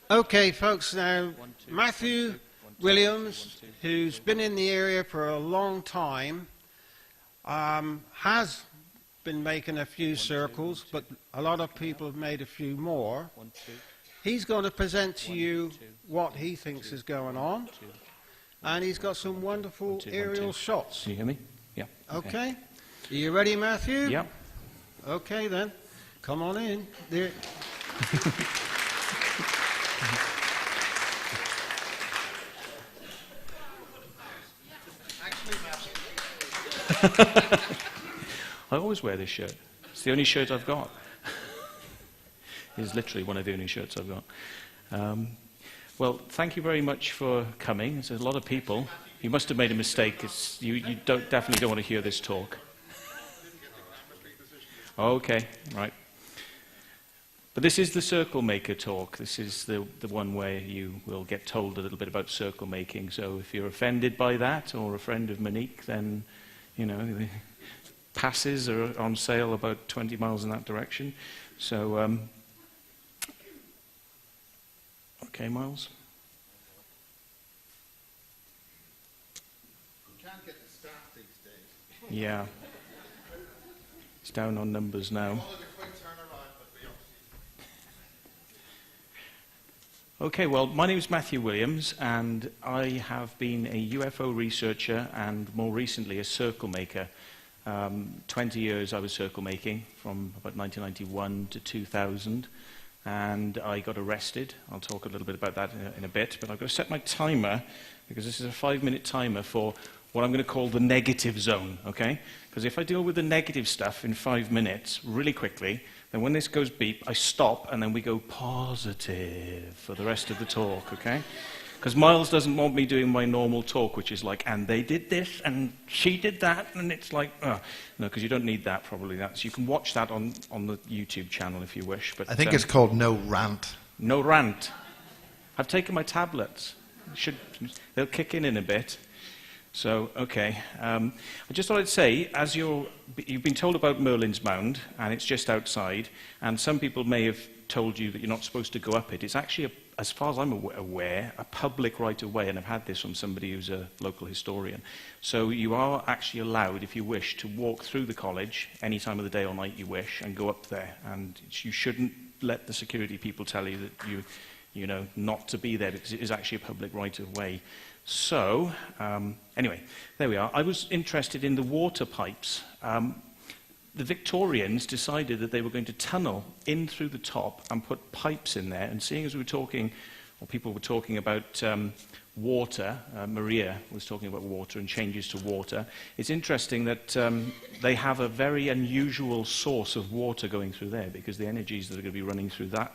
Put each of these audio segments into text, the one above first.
Okay, folks, now One, two, Matthew one, two, one, two, Williams, one, two. who's been in the area for a long time, has been making a few circles, but a lot of people have made a few more. 1, 2, He's going to present to 1, you 2, what he thinks is going on, 2. and he's got some wonderful 1, 2, 1, aerial 2. shots. Can you hear me? Yeah. Okay? Are you ready, Matthew? Yeah. Okay, then. Come on in. There. I always wear this shirt. It's the only shirt I've got. It's literally one of the only shirts I've got. Well, thank you very much for coming. There's a lot of people. You must have made a mistake. You definitely don't want to hear this talk. Okay, right. But this is the Circle Maker talk. This is the one where you will get told a little bit about circle making. So if you're offended by that, or a friend of Monique, then, you know, the passes are on sale about 20 miles in that direction. So, okay, Miles? You can't get the staff these days. Yeah. It's down on numbers now. Okay, well, my name is Matthew Williams, and I have been a UFO researcher and more recently a circle maker. 20 years I was circle making, from about 1991 to 2000, and I got arrested. I'll talk a little bit about that in a bit, but I've got to set my timer, because this is a 5-minute timer for what I'm going to call the negative zone, okay? Because if I deal with the negative stuff in 5 minutes, really quickly, then when this goes beep, I stop, and then we go positive for the rest of the talk, okay? Because Miles doesn't want me doing my normal talk, which is like, and they did this, and she did that, and it's like, no, because you don't need that, probably. You can watch that on the YouTube channel if you wish. But I think it's called No Rant. No rant. I've taken my tablets. They'll kick in a bit. So, okay. I just thought I'd say, as you've been told about Merlin's Mound, and it's just outside, and some people may have told you that you're not supposed to go up it. It's actually, as far as I'm aware, a public right-of-way, and I've had this from somebody who's a local historian. So you are actually allowed, if you wish, to walk through the college any time of the day or night you wish and go up there. And you shouldn't let the security people tell you that you know, not to be there, because it is actually a public right-of-way. So, anyway, there we are. I was interested in the water pipes. The Victorians decided that they were going to tunnel in through the top and put pipes in there. And seeing as we were talking, or people were talking about water, Maria was talking about water and changes to water, it's interesting that they have a very unusual source of water going through there, because the energies that are going to be running through that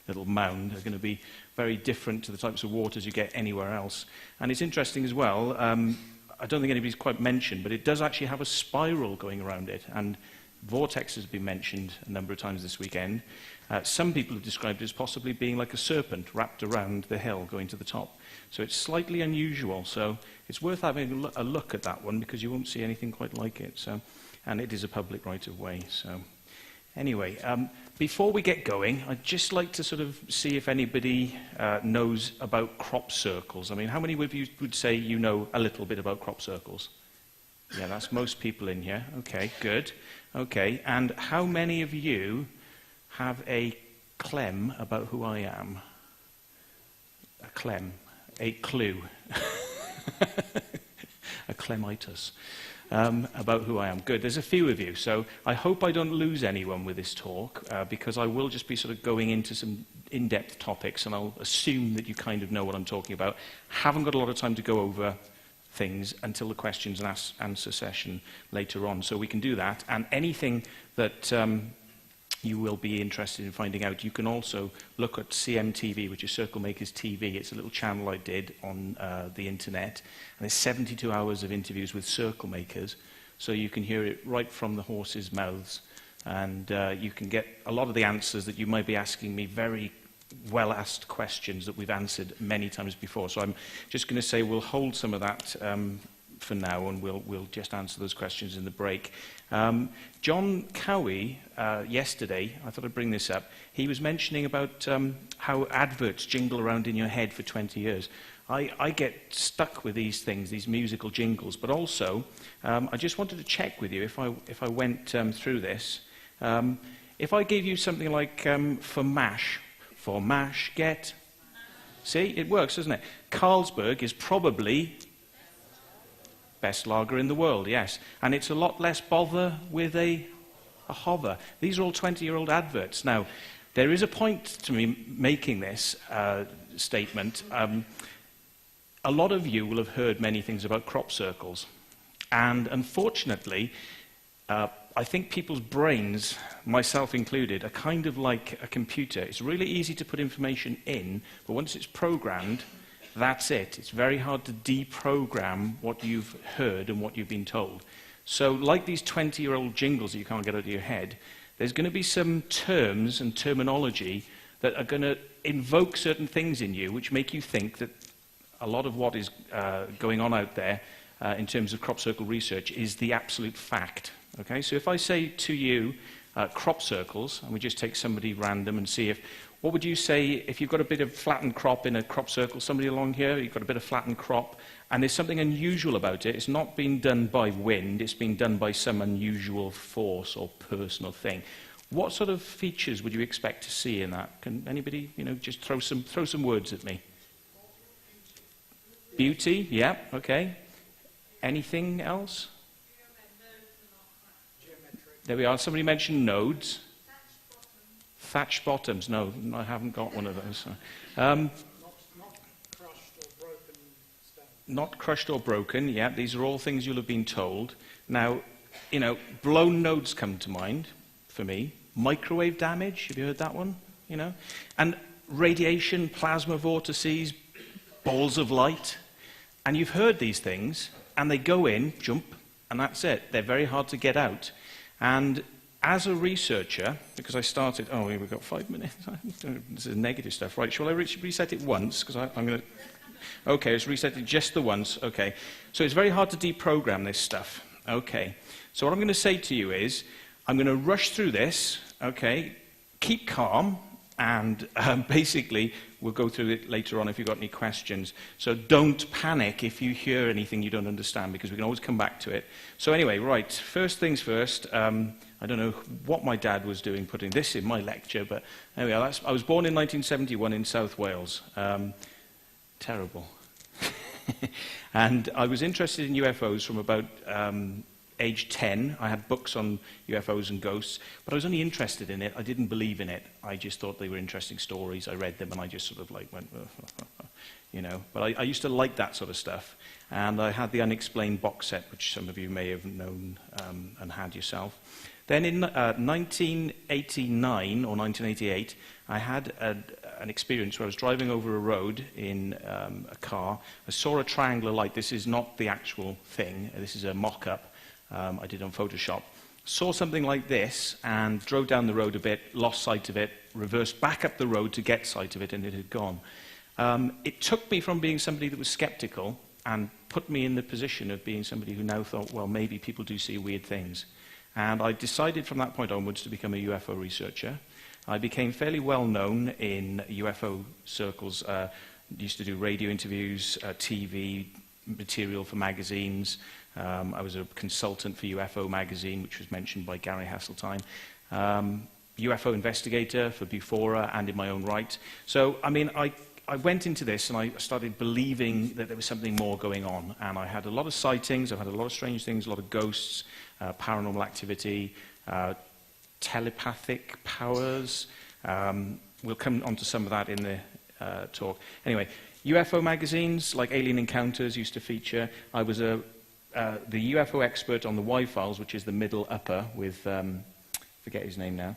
little mound are going to be very different to the types of waters you get anywhere else. And it's interesting as well, I don't think anybody's quite mentioned, but it does actually have a spiral going around it, and vortex has been mentioned a number of times this weekend. Some people have described it as possibly being like a serpent wrapped around the hill going to the top. So it's slightly unusual, so it's worth having a look at that one, because you won't see anything quite like it. So, and it is a public right-of-way. So anyway, before we get going, I'd just like to sort of see if anybody knows about crop circles. I mean, how many of you would say you know a little bit about crop circles? Yeah, that's most people in here. Okay, good. Okay, and how many of you have a clem about who I am? A clem, a clue. A clemitis. About who I am. Good, there's a few of you, so I hope I don't lose anyone with this talk, because I will just be sort of going into some in-depth topics, and I'll assume that you kind of know what I'm talking about. Haven't got a lot of time to go over things until the questions and answer session later on, so we can do that. And anything that you will be interested in finding out, you can also look at CMTV, which is Circle Makers TV. It's a little channel I did on the internet, and there's 72 hours of interviews with circle makers, so you can hear it right from the horses' mouths, and you can get a lot of the answers that you might be asking me, very well-asked questions that we've answered many times before. So I'm just going to say we'll hold some of that for now, and we'll just answer those questions in the break. John Cowie, yesterday, I thought I'd bring this up, he was mentioning about how adverts jingle around in your head for 20 years. I get stuck with these things, these musical jingles, but also, I just wanted to check with you if I went through this. If I gave you something like, for MASH, get... See, it works, doesn't it? Carlsberg is probably best lager in the world, yes. And it's a lot less bother with a hover. These are all 20-year-old adverts. Now, there is a point to me making this statement. A lot of you will have heard many things about crop circles. And unfortunately, I think people's brains, myself included, are kind of like a computer. It's really easy to put information in, but once it's programmed, that's it. It's very hard to deprogram what you've heard and what you've been told. So like these 20-year-old jingles that you can't get out of your head, there's going to be some terms and terminology that are going to invoke certain things in you which make you think that a lot of what is going on out there in terms of crop circle research is the absolute fact. Okay, so if I say to you crop circles, and we just take somebody random and see if, what would you say if you've got a bit of flattened crop in a crop circle, somebody along here, you've got a bit of flattened crop, and there's something unusual about it. It's not being done by wind, it's being done by some unusual force or person or thing. What sort of features would you expect to see in that? Can anybody, just throw some words at me? Beauty, yeah, okay. Anything else? There we are. Somebody mentioned nodes. Thatched bottoms. No, I haven't got one of those. Not crushed or broken stone. Not crushed or broken, yeah. These are all things you'll have been told. Now, blown nodes come to mind for me. Microwave damage, have you heard that one? And radiation, plasma vortices, balls of light. And you've heard these things, and they go in, jump, and that's it. They're very hard to get out. And as a researcher, because I started, we've got 5 minutes. This is negative stuff. Right, shall I reset it once? Because I'm going to... Okay, let's reset it just the once. Okay. So it's very hard to deprogram this stuff. Okay. So what I'm going to say to you is, I'm going to rush through this, okay? Keep calm, and basically, we'll go through it later on if you've got any questions. So don't panic if you hear anything you don't understand, because we can always come back to it. So anyway, right, first things first. I don't know what my dad was doing putting this in my lecture, but anyway, I was born in 1971 in South Wales. Terrible. And I was interested in UFOs from about age 10. I had books on UFOs and ghosts, but I was only interested in it. I didn't believe in it. I just thought they were interesting stories. I read them, and I just sort of like went, But I used to like that sort of stuff. And I had the Unexplained box set, which some of you may have known and had yourself. Then in 1989 or 1988, I had an experience where I was driving over a road in a car. I saw a triangular light. This is not the actual thing. This is a mock-up I did on Photoshop. Saw something like this and drove down the road a bit, lost sight of it, reversed back up the road to get sight of it, and it had gone. It took me from being somebody that was skeptical and put me in the position of being somebody who now thought, well, maybe people do see weird things. And I decided from that point onwards to become a UFO researcher. I became fairly well known in UFO circles. Used to do radio interviews, TV material for magazines. I was a consultant for UFO magazine, which was mentioned by Gary Hasseltine. UFO investigator for Bufora and in my own right. So, I mean, I went into this and I started believing that there was something more going on. And I had a lot of sightings, I've had a lot of strange things, a lot of ghosts, paranormal activity, telepathic powers. We'll come on to some of that in the talk. Anyway, UFO magazines like Alien Encounters used to feature. I was the UFO expert on the Y-Files, which is the middle upper with, forget his name now.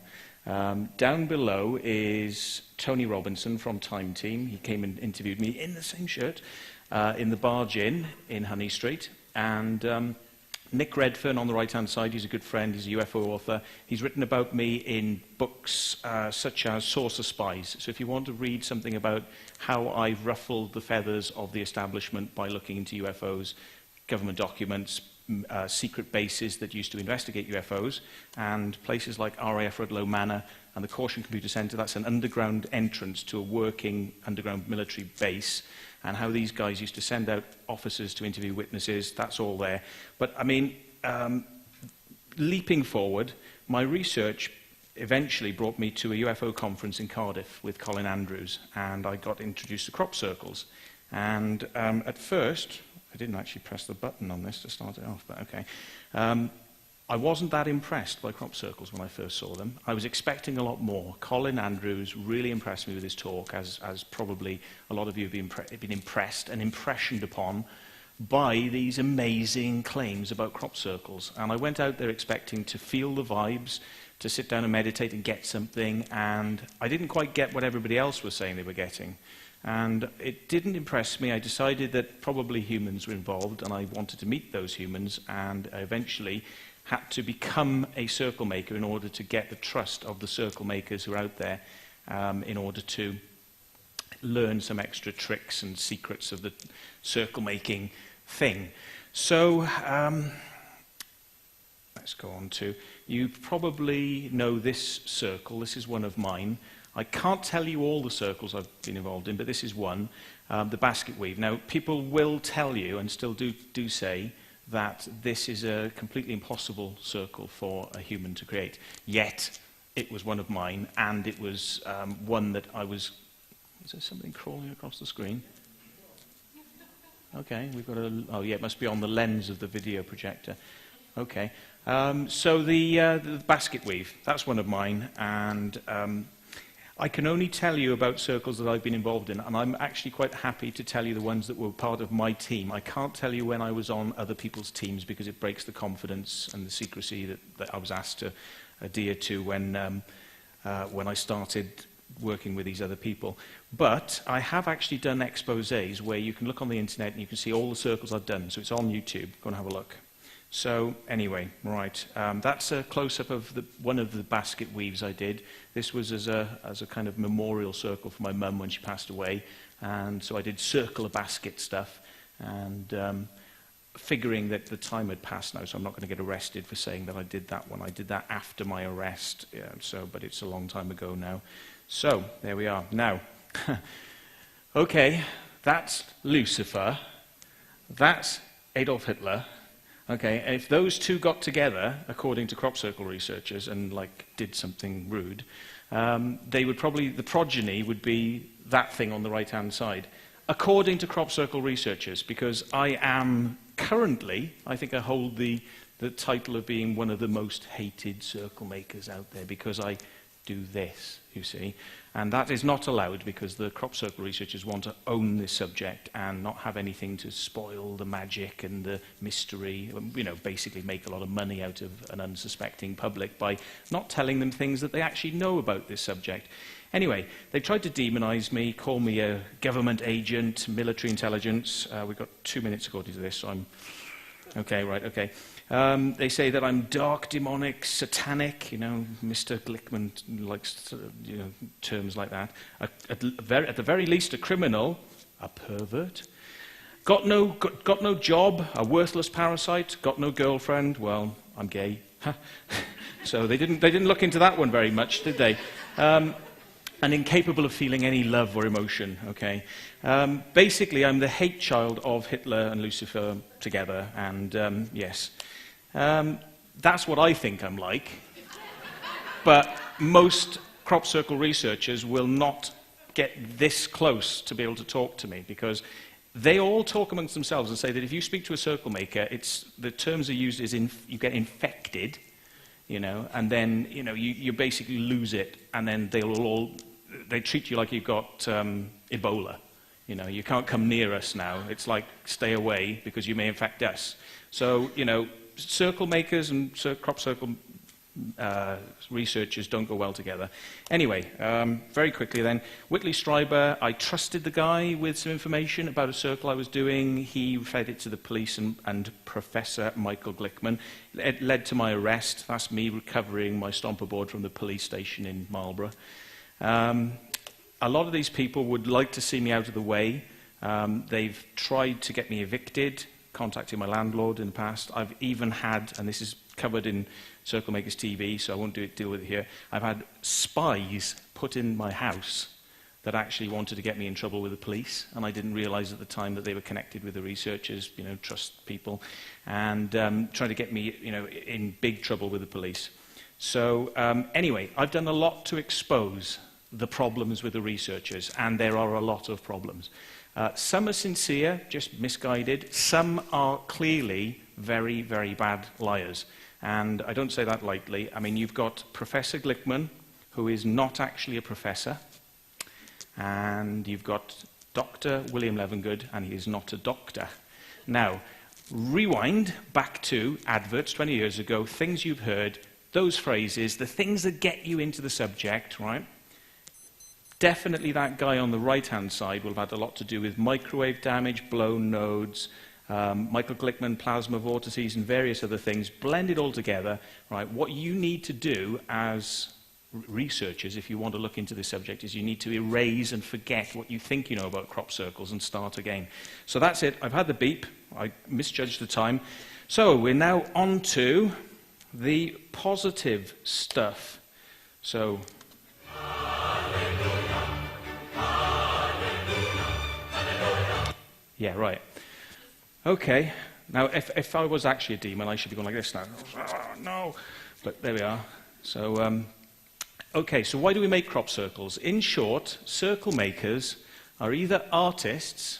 Down below is Tony Robinson from Time Team. He came and interviewed me in the same shirt in the Barge Inn in Honey Street. And Nick Redfern on the right-hand side, he's a good friend, he's a UFO author. He's written about me in books such as Saucer Spies. So if you want to read something about how I've ruffled the feathers of the establishment by looking into UFOs, government documents, secret bases that used to investigate UFOs, and places like RAF Rudloe Manor and the Caution Computer Centre. That's an underground entrance to a working underground military base, and how these guys used to send out officers to interview witnesses. That's all there. But, I mean, leaping forward, my research eventually brought me to a UFO conference in Cardiff with Colin Andrews, and I got introduced to crop circles. And at first, I didn't actually press the button on this to start it off, but okay. I wasn't that impressed by crop circles when I first saw them. I was expecting a lot more. Colin Andrews really impressed me with his talk, as probably a lot of you have been impressed and impressioned upon by these amazing claims about crop circles. And I went out there expecting to feel the vibes, to sit down and meditate and get something, and I didn't quite get what everybody else was saying they were getting. And it didn't impress me. I decided that probably humans were involved, and I wanted to meet those humans, and I eventually had to become a circle maker in order to get the trust of the circle makers who are out there, in order to learn some extra tricks and secrets of the circle making thing. So let's go on to, you probably know this circle. This is one of mine. I can't tell you all the circles I've been involved in, but this is one, the basket weave. Now, people will tell you, and still do say, that this is a completely impossible circle for a human to create. Yet, it was one of mine, and it was one that I was... Is there something crawling across the screen? Okay, we've got a... Oh, yeah, it must be on the lens of the video projector. Okay. So the basket weave, that's one of mine, and... I can only tell you about circles that I've been involved in, and I'm actually quite happy to tell you the ones that were part of my team. I can't tell you when I was on other people's teams because it breaks the confidence and the secrecy that I was asked to adhere to when I started working with these other people. But I have actually done exposés where you can look on the internet and you can see all the circles I've done. So it's on YouTube. Go and have a look. So anyway, right, that's a close-up of one of the basket weaves I did. This was as a kind of memorial circle for my mum when she passed away, and so I did circle a basket stuff, and figuring that the time had passed now, so I'm not going to get arrested for saying that I did that one. I did that after my arrest, but it's a long time ago now. So there we are. Now, okay, that's Lucifer, that's Adolf Hitler. Okay, if those two got together, according to crop circle researchers, and did something rude, they would probably, the progeny would be that thing on the right-hand side, according to crop circle researchers, because I am currently, I think I hold the title of being one of the most hated circle makers out there, because I do this, you see. And that is not allowed because the crop circle researchers want to own this subject and not have anything to spoil the magic and the mystery, basically make a lot of money out of an unsuspecting public by not telling them things that they actually know about this subject. Anyway, they tried to demonize me, call me a government agent, military intelligence. We've got 2 minutes according to this, so I'm... Okay, right, okay. They say that I'm dark, demonic, satanic, Mr. Glickman likes terms like that. At the very least, a criminal, a pervert. Got no job, a worthless parasite. Got no girlfriend, well, I'm gay. So they didn't look into that one very much, did they? And incapable of feeling any love or emotion, okay? Basically, I'm the hate child of Hitler and Lucifer together, and yes. That's what I think I'm like. But most crop circle researchers will not get this close to be able to talk to me, because they all talk amongst themselves and say that if you speak to a circle maker, the terms are used as you get infected, and then you basically lose it, and then they treat you like you've got Ebola. You can't come near us now. It's like, stay away because you may infect us. So, circle makers and crop circle researchers don't go well together. Anyway, very quickly then, Whitley Strieber, I trusted the guy with some information about a circle I was doing. He fed it to the police and Professor Michael Glickman. It led to my arrest. That's me recovering my stomper board from the police station in Marlborough. A lot of these people would like to see me out of the way. They've tried to get me evicted. contacting my landlord in the past. I've even had, and this is covered in Circle Makers TV, so I won't deal with it here, I've had spies put in my house that actually wanted to get me in trouble with the police, and I didn't realize at the time that they were connected with the researchers, you know, trust people, and trying to get me, you know, in big trouble with the police. So anyway, I've done a lot to expose the problems with the researchers, and there are a lot of problems. Some are sincere, just misguided. Some are clearly very, very bad liars. And I don't say that lightly. I mean, you've got Professor Glickman, who is not actually a professor. And you've got Dr. William Levengood, and he is not a doctor. Now, rewind back to adverts 20 years ago, things you've heard, those phrases, the things that get you into the subject, right? Definitely that guy on the right-hand side will have had a lot to do with microwave damage, blown nodes, Michael Glickman, plasma vortices, and various other things, blended all together. Right? What you need to do as researchers, if you want to look into this subject, is you need to erase and forget what you think you know about crop circles and start again. So that's it. I've had the beep. I misjudged the time. So we're now on to the positive stuff. So... Yeah, right. Okay. Now, if I was actually a demon, I should be going like this now. Oh, no. But there we are. So, okay, so why do we make crop circles? In short, circle makers are either artists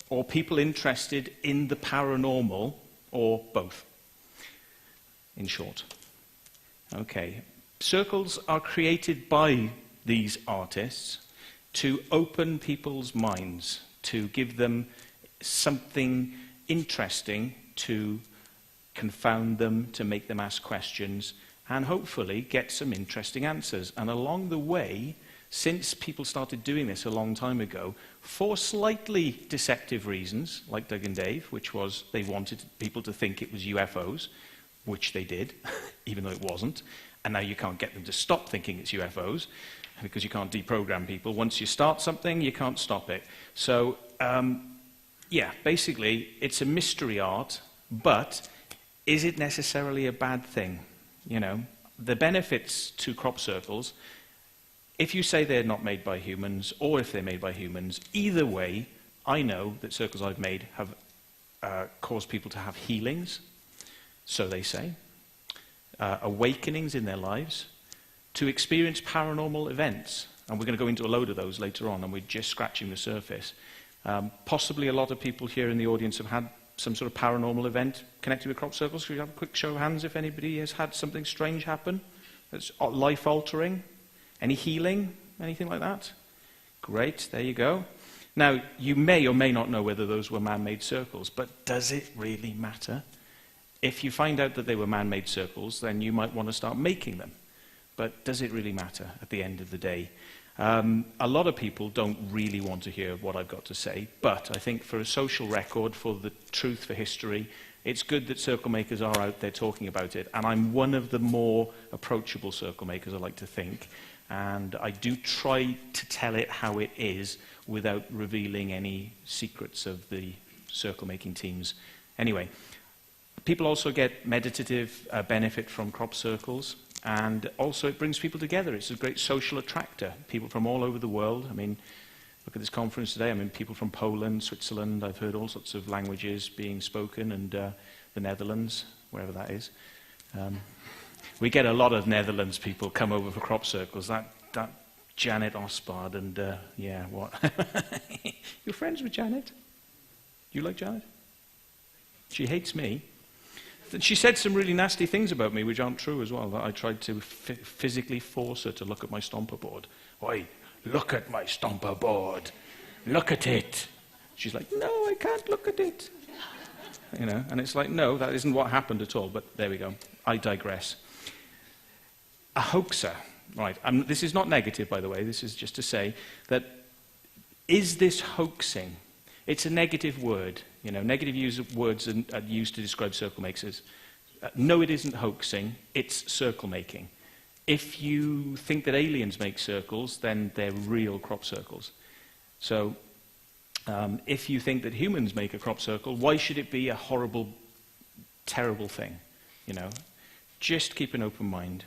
or people interested in the paranormal, or both. In short. Okay. Circles are created by these artists to open people's minds, to give them something interesting to confound them, to make them ask questions, and hopefully get some interesting answers. And along the way, since people started doing this a long time ago, for slightly deceptive reasons, like Doug and Dave, which was they wanted people to think it was UFOs, which they did, even though it wasn't, and now you can't get them to stop thinking it's UFOs, because you can't deprogram people. Once you start something, you can't stop it. So, yeah, basically, it's a mystery art, but is it necessarily a bad thing? You know, the benefits to crop circles, if you say they're not made by humans, or if they're made by humans, either way, I know that circles I've made have caused people to have healings, so they say, awakenings in their lives, to experience paranormal events. And we're going to go into a load of those later on, and we're just scratching the surface. Possibly a lot of people here in the audience have had some sort of paranormal event connected with crop circles. Should we have a quick show of hands if anybody has had something strange happen that's life-altering? Any healing? Anything like that? Great, there you go. Now, you may or may not know whether those were man-made circles, but does it really matter? If you find out that they were man-made circles, then you might want to start making them. But does it really matter at the end of the day? A lot of people don't really want to hear what I've got to say, but I think for a social record, for the truth, for history, it's good that circle makers are out there talking about it. And I'm one of the more approachable circle makers, I like to think. And I do try to tell it how it is without revealing any secrets of the circle making teams. Anyway, people also get meditative benefit from crop circles. And also it brings people together. It's a great social attractor. People from all over the world. I mean, look at this conference today. I mean, people from Poland, Switzerland. I've heard all sorts of languages being spoken, and the Netherlands, wherever that is. We get a lot of Netherlands people come over for crop circles. That Janet Ospard and, yeah, what? You're friends with Janet? You like Janet? She hates me. She said some really nasty things about me, which aren't true as well. That I tried to physically force her to look at my stomper board. Oi, look at my stomper board. Look at it. She's like, no, I can't look at it. You know, and it's like, no, that isn't what happened at all. But there we go. I digress. A hoaxer. Right. This is not negative, by the way. This is just to say that, is this hoaxing? It's a negative word. You know, negative use of words are used to describe circle makers. No, it isn't hoaxing. It's circle making. If you think that aliens make circles, then they're real crop circles. So, If you think that humans make a crop circle, why should it be a horrible, terrible thing? You know, just keep an open mind.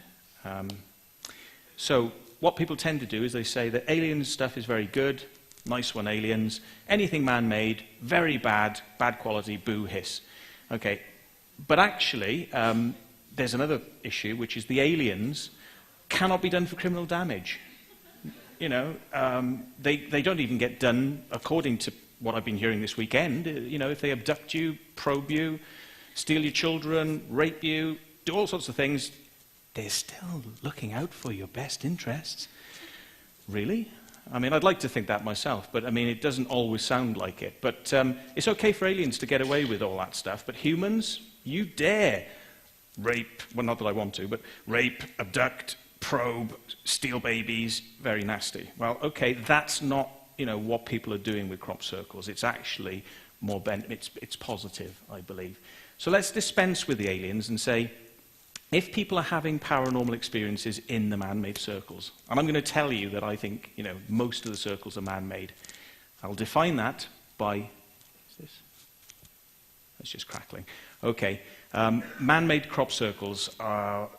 So what people tend to do is they say that alien stuff is very good, nice one, aliens. Anything man-made, very bad, bad quality, boo, hiss. Okay, but actually, there's another issue, which is the aliens cannot be done for criminal damage. You know, they don't even get done according to what I've been hearing this weekend. You know, if they abduct you, probe you, steal your children, rape you, do all sorts of things, they're still looking out for your best interests. Really? I mean, I'd like to think that myself, but I mean, it doesn't always sound like it. But it's okay for aliens to get away with all that stuff, but humans, you dare rape, well, not that I want to, but rape, abduct, probe, steal babies, very nasty. Well, okay, that's not, you know, what people are doing with crop circles. It's actually more, it's positive, I believe. So let's dispense with the aliens and say, if people are having paranormal experiences in the man-made circles, and I'm going to tell you that I think, you know, most of the circles are man-made, I'll define that by, is this? It's just crackling. Okay, man-made crop circles are,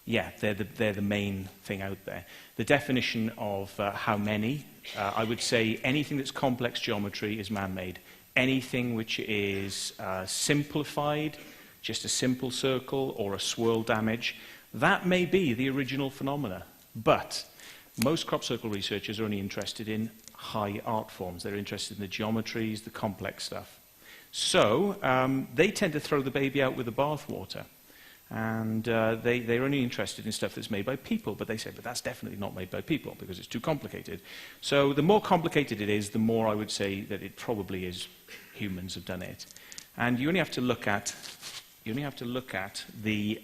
yeah, they're the main thing out there. The definition of how many, I would say anything that's complex geometry is man-made. Anything which is simplified, just a simple circle or a swirl damage, that may be the original phenomena. But most crop circle researchers are only interested in high art forms. They're interested in the geometries, the complex stuff. So they tend to throw the baby out with the bathwater. And they're only interested in stuff that's made by people. But they say, but that's definitely not made by people because it's too complicated. So the more complicated it is, the more I would say that it probably is humans have done it. And you only have to look at the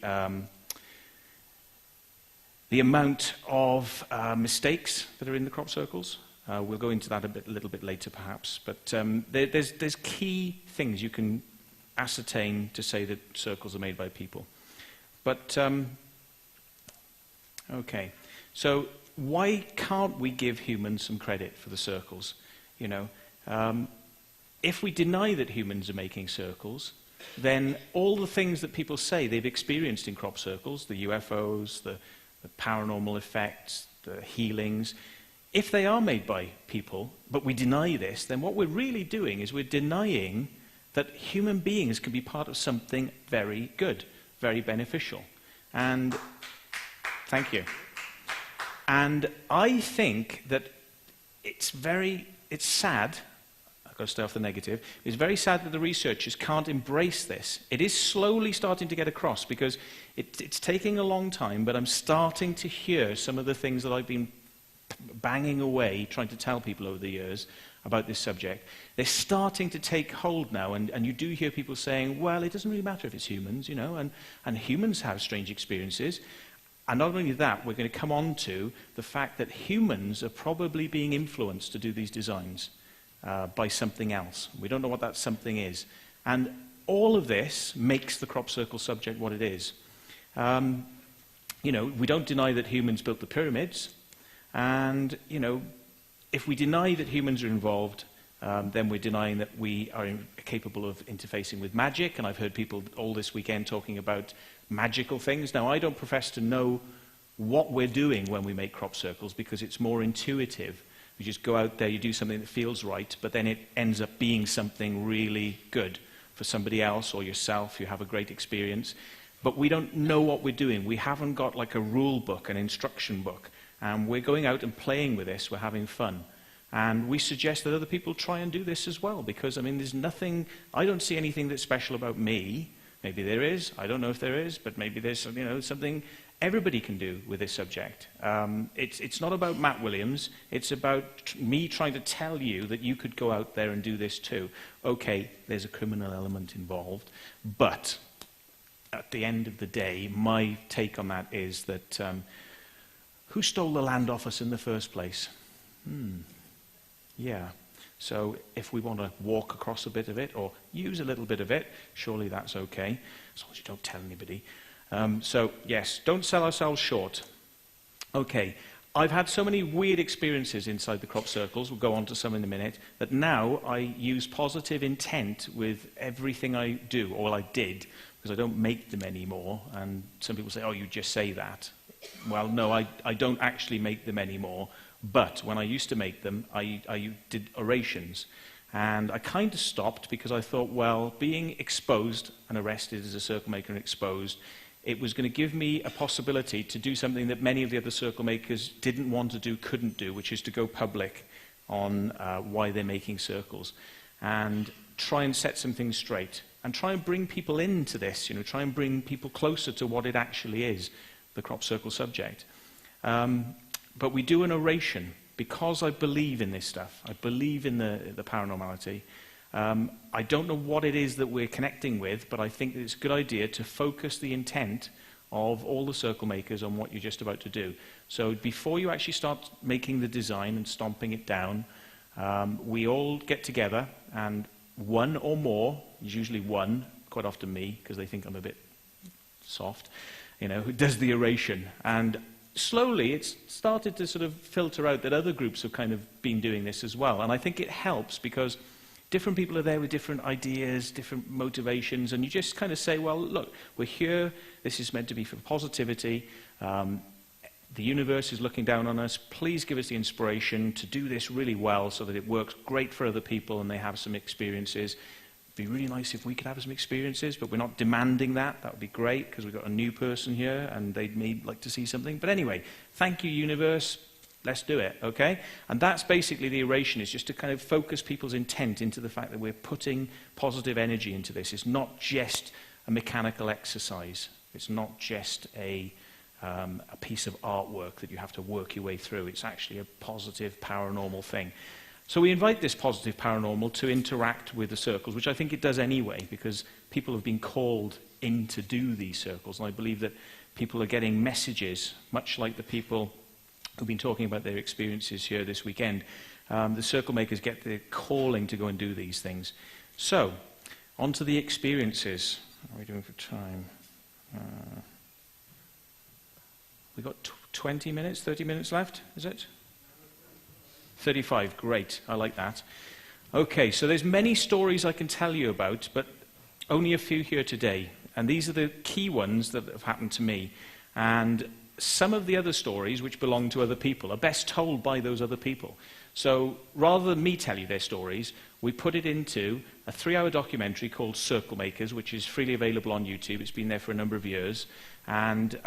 amount of mistakes that are in the crop circles. We'll go into that a little bit later, perhaps. But there's key things you can ascertain to say that circles are made by people. But okay, so why can't we give humans some credit for the circles? You know, if we deny that humans are making circles, then all the things that people say they've experienced in crop circles, the UFOs, the paranormal effects, the healings, if they are made by people, but we deny this, then what we're really doing is we're denying that human beings can be part of something very good, very beneficial. And thank you. And I think that it's sad. I've got to stay off the negative. It's very sad that the researchers can't embrace this. It is slowly starting to get across because it's taking a long time, but I'm starting to hear some of the things that I've been banging away, trying to tell people over the years about this subject. They're starting to take hold now, and you do hear people saying, well, it doesn't really matter if it's humans, you know, and humans have strange experiences. And not only that, we're going to come on to the fact that humans are probably being influenced to do these designs by something else. We don't know what that something is. And all of this makes the crop circle subject what it is. You know, we don't deny that humans built the pyramids. And, you know, if we deny that humans are involved, then we're denying that we are capable of interfacing with magic. And I've heard people all this weekend talking about magical things. Now, I don't profess to know what we're doing when we make crop circles because it's more intuitive. You just go out there, you do something that feels right, but then it ends up being something really good for somebody else or yourself. You have a great experience. But we don't know what we're doing. We haven't got like a rule book, an instruction book. And we're going out and playing with this. We're having fun. And we suggest that other people try and do this as well. Because, I mean, there's nothing, I don't see anything that's special about me. Maybe there is. I don't know if there is. But maybe there's, you know, something everybody can do with this subject. It's not about Matt Williams. It's about me trying to tell you that you could go out there and do this too. Okay, there's a criminal element involved. But at the end of the day, my take on that is that who stole the land off us in the first place? Yeah. So if we want to walk across a bit of it or use a little bit of it, surely that's okay, as long as you don't tell anybody. So, yes, don't sell ourselves short. Okay, I've had so many weird experiences inside the crop circles, we'll go on to some in a minute, that now I use positive intent with everything I do, or I did, because I don't make them anymore. And some people say, oh, you just say that. Well, no, I don't actually make them anymore. But when I used to make them, I did orations. And I kind of stopped because I thought, well, being exposed and arrested as a circle maker and exposed, it was going to give me a possibility to do something that many of the other circle makers didn't want to do, couldn't do, which is to go public on why they're making circles and try and set some things straight and try and bring people into this, try and bring people closer to what it actually is, the crop circle subject. But we do an oration because I believe in this stuff. I believe in the paranormality. I don't know what it is that we're connecting with, but I think that it's a good idea to focus the intent of all the circle makers on what you're just about to do. So before you actually start making the design and stomping it down, we all get together, and one or more, usually one, quite often me, because they think I'm a bit soft, who does the oration. And slowly it's started to sort of filter out that other groups have kind of been doing this as well. And I think it helps because different people are there with different ideas, different motivations, and you just kind of say, well, look, we're here, this is meant to be for positivity, the universe is looking down on us, please give us the inspiration to do this really well so that it works great for other people and they have some experiences. It'd be really nice if we could have some experiences, but we're not demanding that. That would be great because we've got a new person here and they may like to see something. But anyway, thank you, universe. Let's do it, okay? And that's basically the oration, is just to kind of focus people's intent into the fact that we're putting positive energy into this. It's not just a mechanical exercise. It's not just a piece of artwork that you have to work your way through. It's actually a positive paranormal thing. So we invite this positive paranormal to interact with the circles, which I think it does anyway, because people have been called in to do these circles. And I believe that people are getting messages, much like the people who've been talking about their experiences here this weekend. The circle makers get the calling to go and do these things. So, on to the experiences. How are we doing for time? We've got 20 minutes, 30 minutes left, is it? 35, great, I like that. Okay, so there's many stories I can tell you about, but only a few here today. And these are the key ones that have happened to me. And some of the other stories, which belong to other people, are best told by those other people. So rather than me tell you their stories, we put it into a 3-hour documentary called Circle Makers, which is freely available on YouTube. It's been there for a number of years. And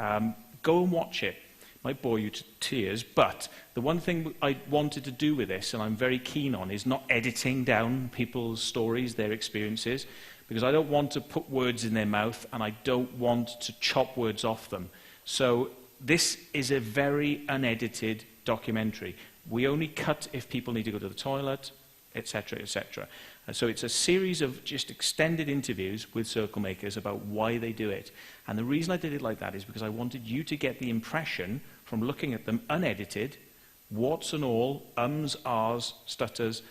go and watch it. It might bore you to tears, but the one thing I wanted to do with this, and I'm very keen on, is not editing down people's stories, their experiences, because I don't want to put words in their mouth, and I don't want to chop words off them. So this is a very unedited documentary. We only cut if people need to go to the toilet, etc., etc. So it's a series of just extended interviews with circle makers about why they do it. And the reason I did it like that is because I wanted you to get the impression from looking at them unedited, warts and all, ums, ahs, stutters,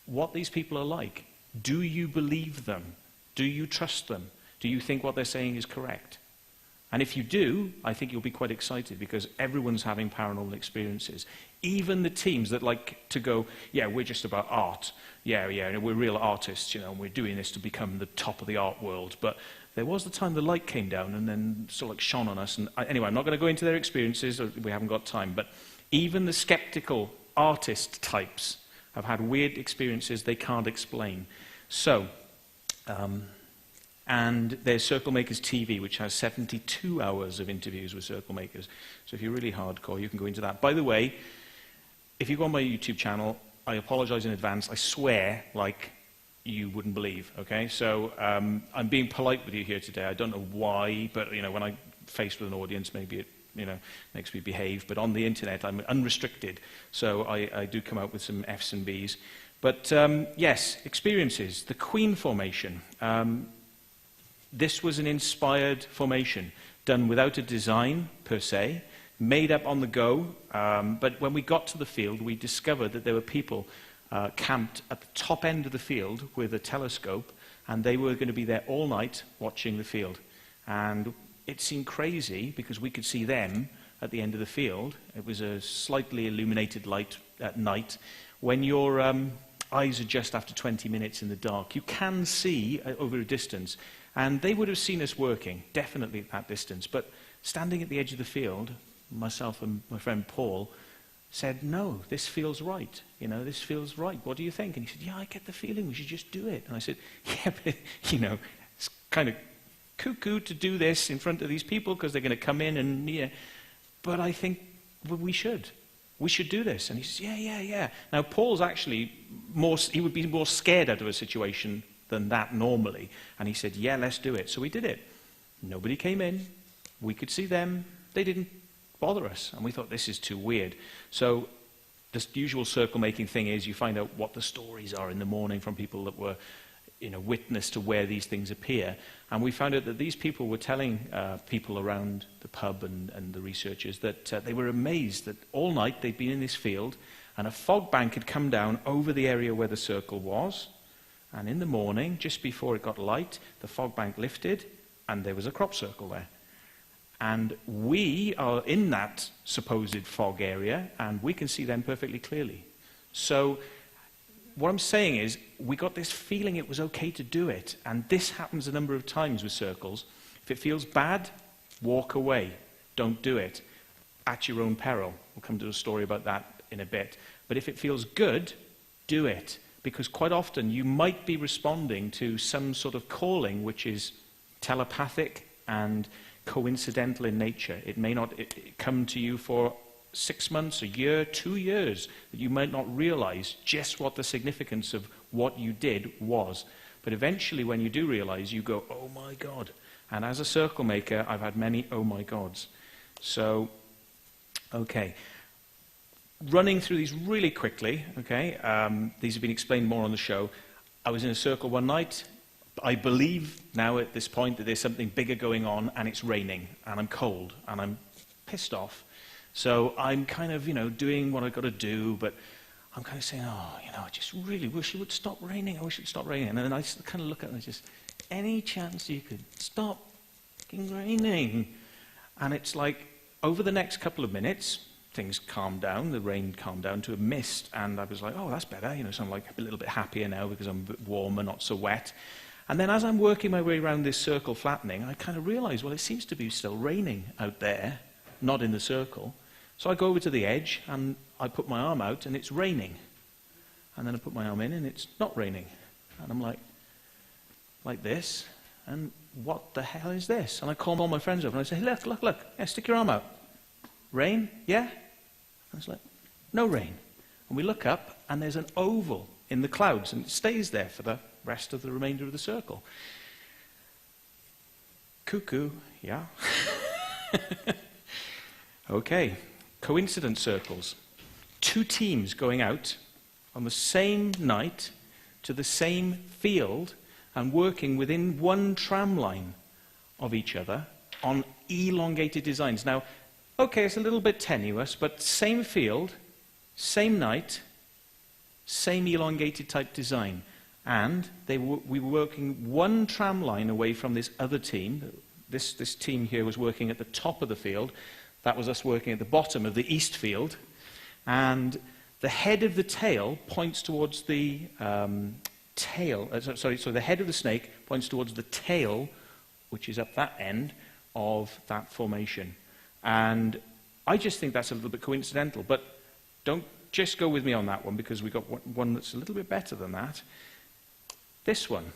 what these people are like. Do you believe them? Do you trust them? Do you think what they're saying is correct? And if you do, I think you'll be quite excited because everyone's having paranormal experiences. Even the teams that like to go, yeah, we're just about art. Yeah, we're real artists, and we're doing this to become the top of the art world. But there was the time the light came down and then sort of like shone on us. And anyway, I'm not going to go into their experiences. We haven't got time. But even the skeptical artist types have had weird experiences they can't explain. So, and there's Circle Makers TV, which has 72 hours of interviews with circle makers. So if you're really hardcore, you can go into that. By the way, if you go on my YouTube channel, I apologize in advance. I swear like you wouldn't believe, okay? So I'm being polite with you here today. I don't know why, but when I'm faced with an audience, maybe it makes me behave. But on the internet, I'm unrestricted. So I do come out with some F's and B's. But yes, experiences. The Queen formation. This was an inspired formation, done without a design, per se, made up on the go, but when we got to the field, we discovered that there were people camped at the top end of the field with a telescope, and they were going to be there all night watching the field. And it seemed crazy, because we could see them, at the end of the field. It was a slightly illuminated light at night. When your eyes adjust after 20 minutes in the dark, you can see over a distance. And they would have seen us working, definitely at that distance. But standing at the edge of the field, myself and my friend Paul said, no, this feels right. You know, this feels right. What do you think? And he said, yeah, I get the feeling we should just do it. And I said, yeah, but, you know, it's kind of cuckoo to do this in front of these people because they're going to come in and, yeah. But I think we should. We should do this. And he says, yeah. Now, Paul's actually he would be more scared out of a situation than that normally. And he said, yeah, let's do it. So we did it. Nobody came in. We could see them. They didn't bother us. And we thought, this is too weird. So the usual circle-making thing is you find out what the stories are in the morning from people that were, you know, witness to where these things appear. And we found out that these people were telling people around the pub and the researchers that they were amazed that all night they'd been in this field and a fog bank had come down over the area where the circle was. And in the morning, just before it got light, the fog bank lifted and there was a crop circle there. And we are in that supposed fog area, and we can see them perfectly clearly. So what I'm saying is, we got this feeling it was okay to do it, and this happens a number of times with circles. If it feels bad, walk away. Don't do it. At your own peril. We'll come to a story about that in a bit. But if it feels good, do it. Because quite often you might be responding to some sort of calling which is telepathic and coincidental in nature. It may not come to you for 6 months, a year, 2 years, that you might not realize just what the significance of what you did was. But eventually when you do realize, you go, oh my God. And as a circle maker, I've had many oh my gods. So, okay. Running through these really quickly, okay. These have been explained more on the show. I was in a circle one night. I believe now at this point that there's something bigger going on, and it's raining, and I'm cold, and I'm pissed off. So I'm kind of, you know, doing what I've got to do, but I'm kind of saying, oh, you know, I just really wish it would stop raining. I wish it would stop raining. And then I kind of look at it and just, any chance you could stop fucking raining? And it's like, over the next couple of minutes, things calmed down, the rain calmed down to a mist, and I was like, oh, that's better, you know, so I'm like a little bit happier now because I'm a bit warmer, not so wet. And then as I'm working my way around this circle flattening, I kind of realize, well, it seems to be still raining out there, not in the circle. So I go over to the edge, and I put my arm out, and it's raining. And then I put my arm in, and it's not raining. And I'm like this, and what the hell is this? And I call all my friends over, and I say, look, yeah, stick your arm out. Rain? Yeah? And it's like, no rain. And we look up, and there's an oval in the clouds, and it stays there for the rest of the remainder of the circle. Cuckoo, yeah. Okay, coincidence circles. 2 teams going out on the same night to the same field and working within one tram line of each other on elongated designs. Now, okay, it's a little bit tenuous, but same field, same night, same elongated type design. And we were working one tram line away from this other team. This team here was working at the top of the field. That was us working at the bottom of the east field. And the head of the tail points towards the tail. So the head of the snake points towards the tail, which is up that end of that formation. And I just think that's a little bit coincidental. But don't just go with me on that one, because we've got one that's a little bit better than that. This one.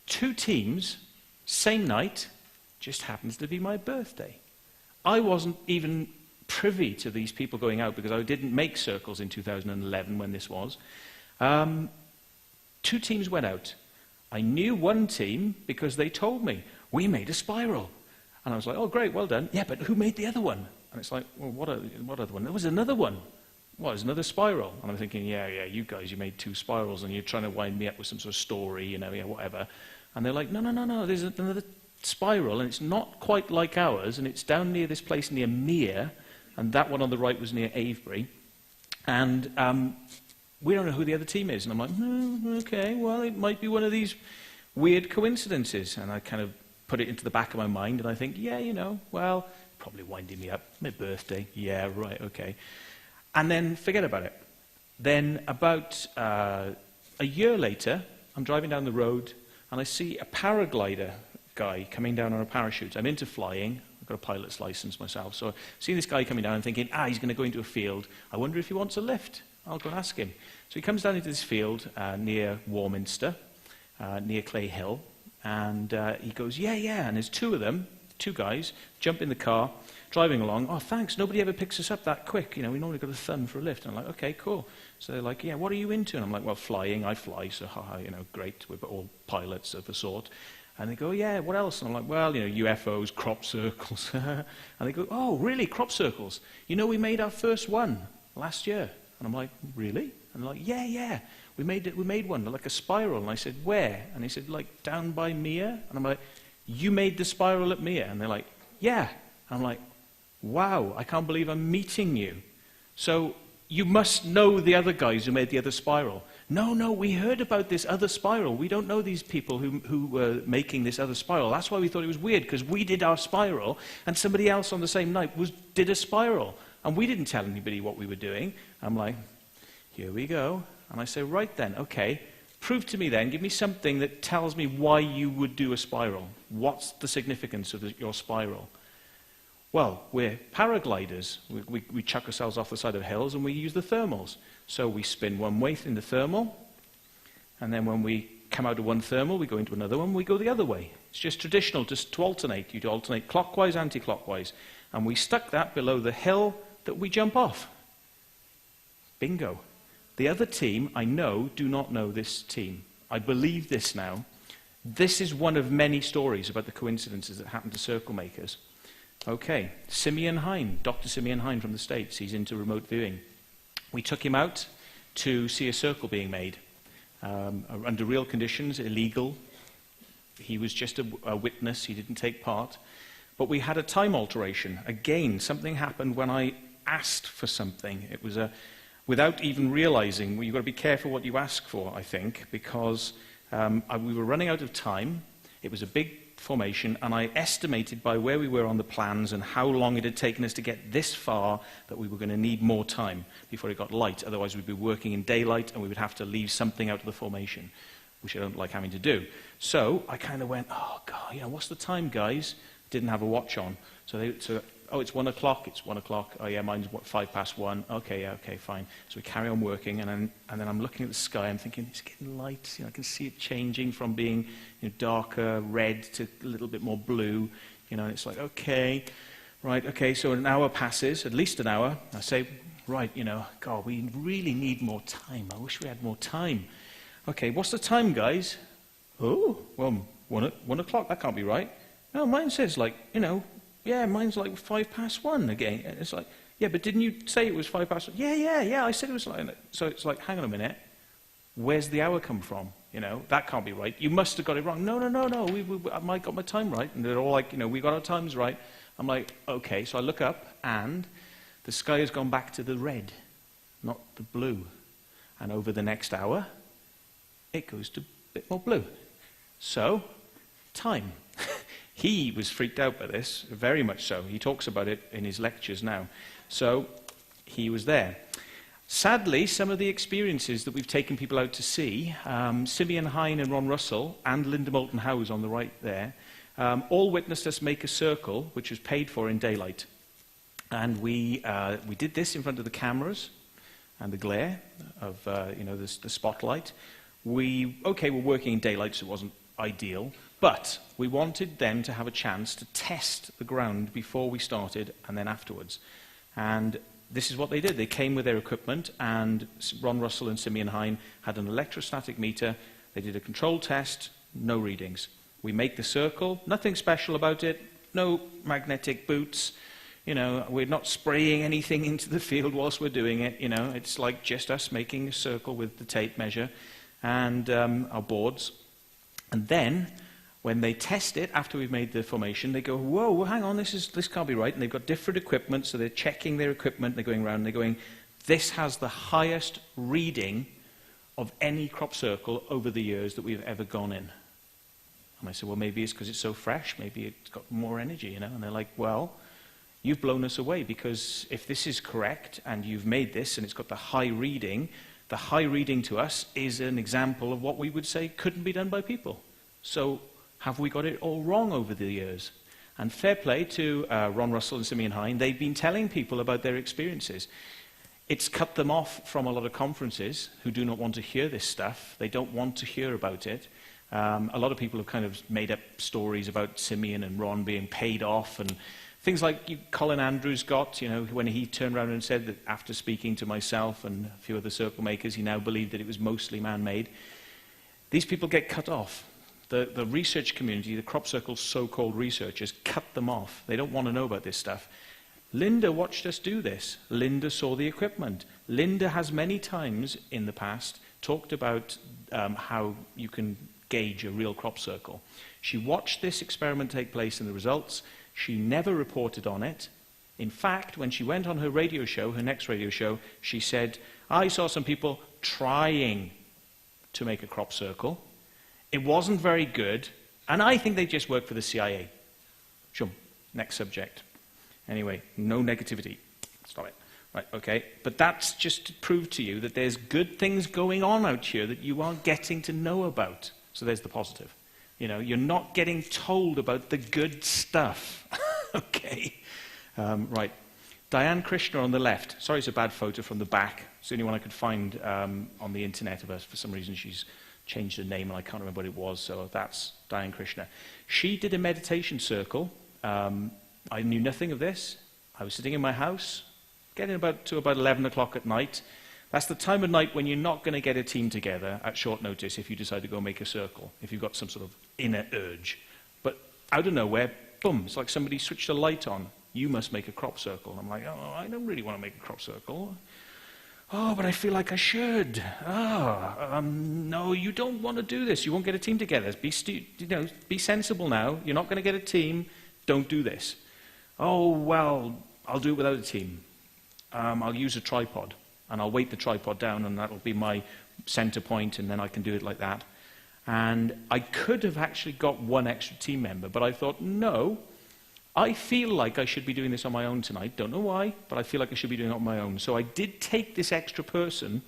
2 teams, same night, just happens to be my birthday. I wasn't even privy to these people going out because I didn't make circles in 2011 when this was. 2 teams went out. I knew one team because they told me, we made a spiral. And I was like, oh, great, well done. Yeah, but who made the other one? And it's like, well, what other one? There was another one. What, there's another spiral? And I'm thinking, yeah, you guys, you made 2 spirals and you're trying to wind me up with some sort of story, you know, yeah, whatever. And they're like, no, there's another spiral, and it's not quite like ours, and it's down near this place near Mere, and that one on the right was near Avebury. And we don't know who the other team is. And I'm like, okay, well, it might be one of these weird coincidences. And I kind of put it into the back of my mind, and I think, yeah, you know, well, probably winding me up. My birthday. Yeah, right, okay. And then forget about it. Then about a year later, I'm driving down the road and I see a paraglider guy coming down on a parachute. I'm into flying. I've got a pilot's license myself. So I see this guy coming down and thinking, he's going to go into a field. I wonder if he wants a lift. I'll go and ask him. So he comes down into this field near Warminster, near Clay Hill, and he goes, yeah. And there's two of them, two guys, jump in the car, driving along. Oh, thanks, nobody ever picks us up that quick. We normally got a thumb for a lift. And I'm like, okay, cool. So they're like, yeah, what are you into? And I'm like, well, flying, I fly, so great. We're all pilots of a sort. And they go, yeah, what else? And I'm like, well, UFOs, crop circles. And they go, oh, really, crop circles? We made our first one last year. And I'm like, really? And they're like, yeah. We made one, like a spiral. And I said, where? And he said, like, down by Mere. And I'm like, you made the spiral at Mere? And they're like, yeah. And I'm like, wow, I can't believe I'm meeting you. So you must know the other guys who made the other spiral. No, we heard about this other spiral. We don't know these people who were making this other spiral. That's why we thought it was weird, because we did our spiral, and somebody else on the same night did a spiral. And we didn't tell anybody what we were doing. I'm like, here we go. And I say, right then, okay, prove to me then, give me something that tells me why you would do a spiral. What's the significance of your spiral? Well, we're paragliders. We chuck ourselves off the side of hills and we use the thermals. So we spin one way in the thermal, and then when we come out of one thermal, we go into another one, we go the other way. It's just traditional, just to alternate. You alternate clockwise, anti-clockwise. And we stuck that below the hill that we jump off. Bingo. The other team, I know, do not know this team. I believe this now. This is one of many stories about the coincidences that happen to circle makers. Okay, Simeon Hine, Dr. Simeon Hine from the States, he's into remote viewing. We took him out to see a circle being made under real conditions, illegal. He was just a witness, he didn't take part. But we had a time alteration. Again, something happened when I asked for something. It was without even realizing, you've got to be careful what you ask for, I think, because we were running out of time. It was a big formation, and I estimated by where we were on the plans and how long it had taken us to get this far that we were going to need more time before it got light. Otherwise, we'd be working in daylight, and we would have to leave something out of the formation, which I don't like having to do. So I kind of went, oh, God, what's the time, guys? Didn't have a watch on. So it's 1 o'clock, it's 1 o'clock. Oh, yeah, mine's 1:05. Okay, fine. So we carry on working, and then I'm looking at the sky, I'm thinking, it's getting light. I can see it changing from being darker red to a little bit more blue. And it's like, okay, right, okay, so an hour passes, at least an hour. I say, right, God, we really need more time. I wish we had more time. Okay, what's the time, guys? Oh, well, 1 o'clock, that can't be right. No, mine says yeah, mine's like 1:05 again. And it's like, yeah, but didn't you say it was 1:05? Yeah, I said it was like that. So it's like, hang on a minute, where's the hour come from? That can't be right. You must have got it wrong. No, I got my time right. And they're all like, we got our times right. I'm like, okay, so I look up, and the sky has gone back to the red, not the blue. And over the next hour, it goes to a bit more blue. So, time. He was freaked out by this, very much so. He talks about it in his lectures now. So he was there. Sadly, some of the experiences that we've taken people out to see, Simeon Hine and Ron Russell, and Linda Moulton Howes on the right there, all witnessed us make a circle, which was paid for in daylight. And we did this in front of the cameras and the glare of the spotlight. We're working in daylight, so it wasn't ideal. But we wanted them to have a chance to test the ground before we started and then afterwards. And this is what they did. They came with their equipment, and Ron Russell and Simeon Hine had an electrostatic meter. They did a control test, no readings. We make the circle, nothing special about it, no magnetic boots. We're not spraying anything into the field whilst we're doing it. It's like just us making a circle with the tape measure and our boards. And then, when they test it after we've made the formation, they go, whoa, hang on, this can't be right. And they've got different equipment, so they're checking their equipment. They're going around and they're going, this has the highest reading of any crop circle over the years that we've ever gone in. And I said, well, maybe it's because it's so fresh. Maybe it's got more energy, And they're like, well, you've blown us away, because if this is correct and you've made this and it's got the high reading to us is an example of what we would say couldn't be done by people. So have we got it all wrong over the years? And fair play to Ron Russell and Simeon Hine. They've been telling people about their experiences. It's cut them off from a lot of conferences who do not want to hear this stuff. They don't want to hear about it. A lot of people have kind of made up stories about Simeon and Ron being paid off, and things like Colin Andrews got, when he turned around and said that after speaking to myself and a few other circle makers, he now believed that it was mostly man-made. These people get cut off. The research community, the crop circle's so-called researchers, cut them off. They don't want to know about this stuff. Linda watched us do this. Linda saw the equipment. Linda has many times in the past talked about how you can gauge a real crop circle. She watched this experiment take place and the results. She never reported on it. In fact, when she went on her radio show, her next radio show, she said, I saw some people trying to make a crop circle. It wasn't very good, and I think they just work for the CIA. Shum. Next subject. Anyway, no negativity. Stop it. Right, okay. But that's just to prove to you that there's good things going on out here that you aren't getting to know about. So there's the positive. You're not getting told about the good stuff. Okay. Right. Diane Krishna on the left. Sorry, it's a bad photo from the back. It's the only one I could find on the internet of her. For some reason, she's changed her name, and I can't remember what it was, so that's Diane Krishna. She did a meditation circle. I knew nothing of this. I was sitting in my house, getting to about 11 o'clock at night. That's the time of night when you're not going to get a team together at short notice if you decide to go make a circle, if you've got some sort of inner urge. But out of nowhere, boom, it's like somebody switched a light on. You must make a crop circle. I'm like, oh, I don't really want to make a crop circle. Oh, but I feel like I should. No, you don't want to do this. You won't get a team together. Be sensible now. You're not going to get a team. Don't do this. Oh, well, I'll do it without a team. I'll use a tripod, and I'll weight the tripod down, and that'll be my center point, and then I can do it like that. And I could have actually got one extra team member, but I thought, no, I feel like I should be doing this on my own tonight. Don't know why, but I feel like I should be doing it on my own. So I did take this extra person,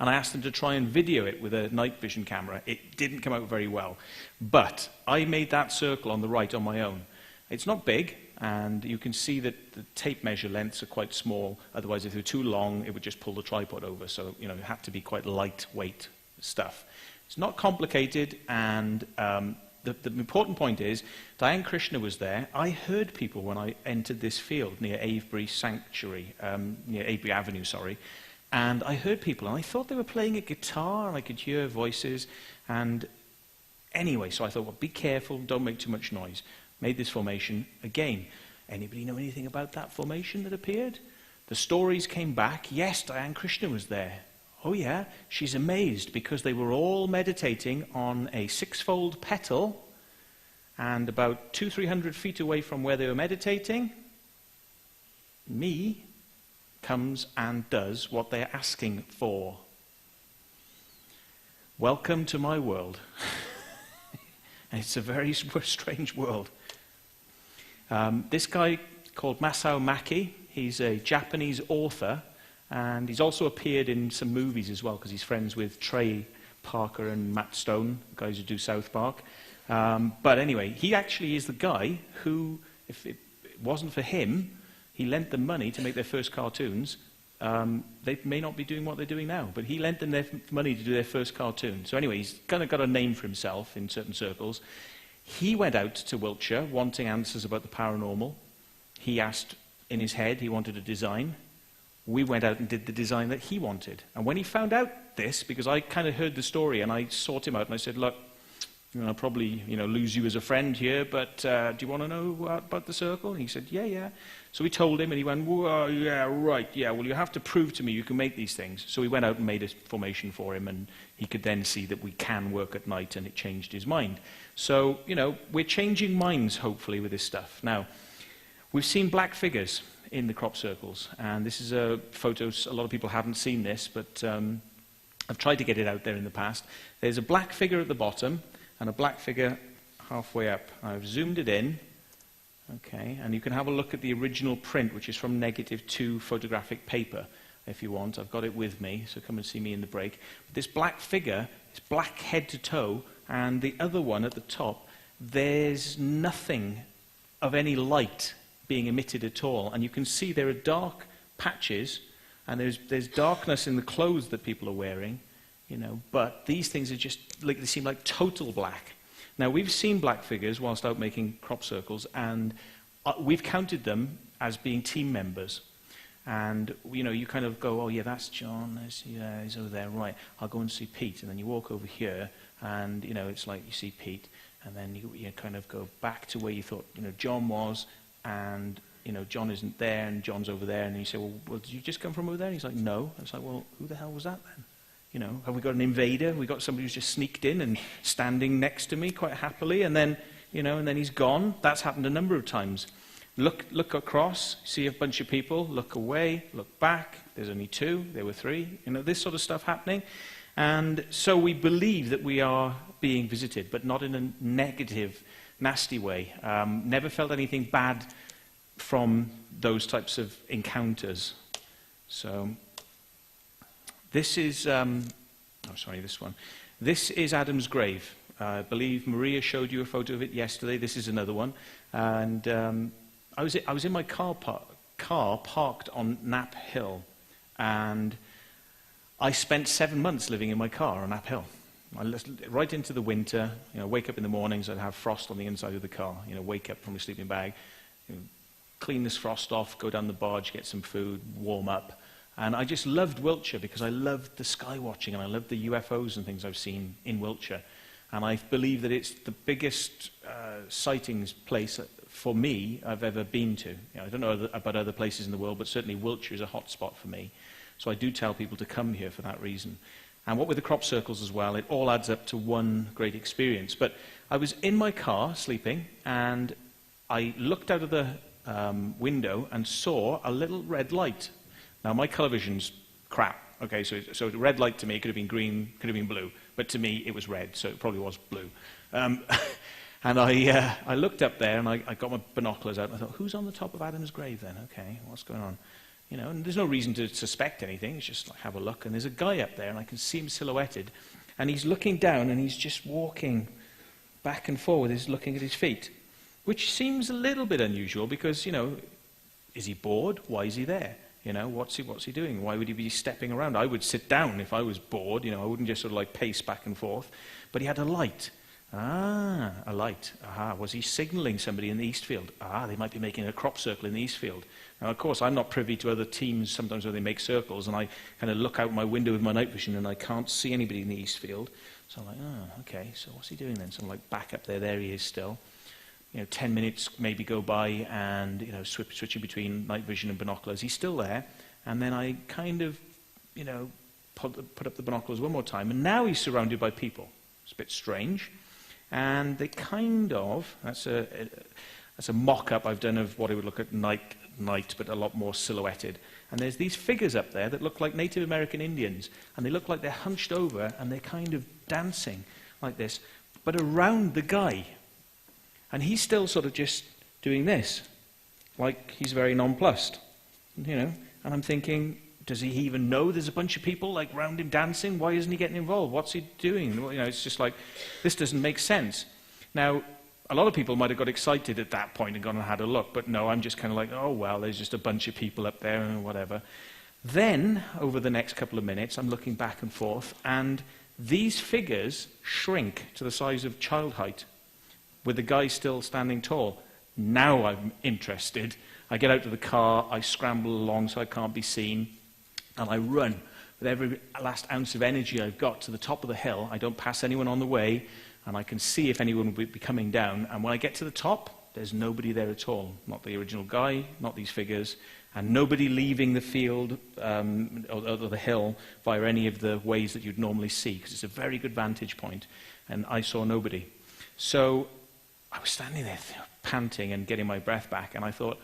and I asked them to try and video it with a night vision camera. It didn't come out very well. But I made that circle on the right on my own. It's not big, and you can see that the tape measure lengths are quite small. Otherwise, if they were too long, it would just pull the tripod over. So, it had to be quite lightweight stuff. It's not complicated, and the important point is, Diane Krishna was there. I heard people when I entered this field near Avebury Sanctuary, near Avebury Avenue, sorry, and I heard people, and I thought they were playing a guitar, and I could hear voices, and anyway, so I thought, well, be careful, don't make too much noise. Made this formation again. Anybody know anything about that formation that appeared? The stories came back. Yes, Diane Krishna was there. Oh yeah, she's amazed because they were all meditating on a 6-fold petal, and about 200-300 feet away from where they were meditating, me comes and does what they're asking for. Welcome to my world. And it's a very strange world. This guy called Masao Maki, he's a Japanese author, and he's also appeared in some movies as well, because he's friends with Trey Parker and Matt Stone, the guys who do South Park. But anyway, he actually is the guy who, if it wasn't for him, he lent them money to make their first cartoons. They may not be doing what they're doing now, but he lent them their money to do their first cartoon. So anyway, he's kind of got a name for himself in certain circles. He went out to Wiltshire wanting answers about the paranormal. He asked in his head, he wanted a design. We went out and did the design that he wanted. And when he found out this, because I kind of heard the story and I sought him out and I said, look, I'll probably lose you as a friend here, but do you want to know about the circle? And he said, yeah. So we told him and he went, well, yeah, right, yeah, well, you have to prove to me you can make these things. So we went out and made a formation for him, and he could then see that we can work at night, and it changed his mind. So, we're changing minds, hopefully, with this stuff. Now, we've seen black figures in the crop circles, and this is a photo. A lot of people haven't seen this, but I've tried to get it out there in the past. There's a black figure at the bottom and a black figure halfway up. I've zoomed it in, Okay, and you can have a look at the original print, which is from -2 photographic paper, if you want. I've got it with me, so come and see me in the break. But this black figure is black head to toe, and the other one at the top, there's nothing of any light being emitted at all. And you can see there are dark patches, and there's darkness in the clothes that people are wearing, you know, but these things are just, like, they seem like total black. Now, we've seen black figures whilst out making crop circles, and we've counted them as being team members. And, you know, you kind of go, oh, yeah, that's John, yeah, he's over there, right, I'll go and see Pete. And then you walk over here, and, you know, it's like you see Pete, and then you kind of go back to where you thought, you know, John was, and, you know, John isn't there, and John's over there. And you say, well, did you just come from over there? And he's like, no. And it's like, well, who the hell was that then? You know, have we got an invader? We got somebody who's just sneaked in and standing next to me quite happily, and then, you know, and then he's gone. That's happened a number of times. Look across, see a bunch of people, look away, look back. There's only 2, there were 3. You know, this sort of stuff happening. And so we believe that we are being visited, but not in a negative, nasty way. Never felt anything bad from those types of encounters. So this is, this one. This is Adam's grave. I believe Maria showed you a photo of it yesterday. This is another one. And I was in my car parked on Knapp Hill, and I spent 7 months living in my car on Knapp Hill. Right into the winter, you know, wake up in the mornings, I'd have frost on the inside of the car, you know, wake up from a sleeping bag, you know, clean this frost off, go down the barge, get some food, warm up. And I just loved Wiltshire because I loved the sky watching, and I loved the UFOs and things I've seen in Wiltshire. And I believe that it's the biggest sightings place for me I've ever been to. You know, I don't know about other places in the world, but certainly Wiltshire is a hot spot for me. So I do tell people to come here for that reason. And what with the crop circles as well, it all adds up to one great experience. But I was in my car sleeping, and I looked out of the window and saw a little red light. Now, my colour vision's crap. Okay, so red light to me could have been green, could have been blue. But to me, it was red, so it probably was blue. And I looked up there, and I got my binoculars out, and I thought, who's on the top of Adam's grave then? Okay, what's going on? You know, and there's no reason to suspect anything. It's just like, have a look. And there's a guy up there, and I can see him silhouetted. And he's looking down, and he's just walking back and forward. He's looking at his feet, which seems a little bit unusual because, you know, is he bored? Why is he there? You know, what's he doing? Why would he be stepping around? I would sit down if I was bored. You know, I wouldn't just sort of like pace back and forth. But he had a light. Ah, a light. Aha, was he signalling somebody in the Eastfield? Ah, they might be making a crop circle in the Eastfield. Now, of course, I'm not privy to other teams sometimes where they make circles, and I kind of look out my window with my night vision, and I can't see anybody in the Eastfield. So I'm like, oh, okay, so what's he doing then? So I'm like, back up there, there he is still. You know, 10 minutes maybe go by, and, you know, switching between night vision and binoculars. He's still there, and then I kind of, you know, put up the binoculars one more time, and now he's surrounded by people. It's a bit strange. And they kind of, that's a mock-up I've done of what it would look at night, but a lot more silhouetted. And there's these figures up there that look like Native American Indians, and they look like they're hunched over, and they're kind of dancing like this, but around the guy. And he's still sort of just doing this, like he's very nonplussed, you know. And I'm thinking, does he even know there's a bunch of people like round him dancing? Why isn't he getting involved? What's he doing? Well, you know, it's just like, this doesn't make sense. Now, a lot of people might have got excited at that point and gone and had a look, but no, I'm just kind of like, oh, well, there's just a bunch of people up there and whatever. Then, over the next couple of minutes, I'm looking back and forth, and these figures shrink to the size of child height, with the guy still standing tall. Now I'm interested. I get out of the car, I scramble along so I can't be seen, and I run with every last ounce of energy I've got to the top of the hill. I don't pass anyone on the way, and I can see if anyone will be coming down. And when I get to the top, there's nobody there at all. Not the original guy, not these figures, and nobody leaving the field or the hill via any of the ways that you'd normally see, because it's a very good vantage point, and I saw nobody. So I was standing there panting and getting my breath back, and I thought,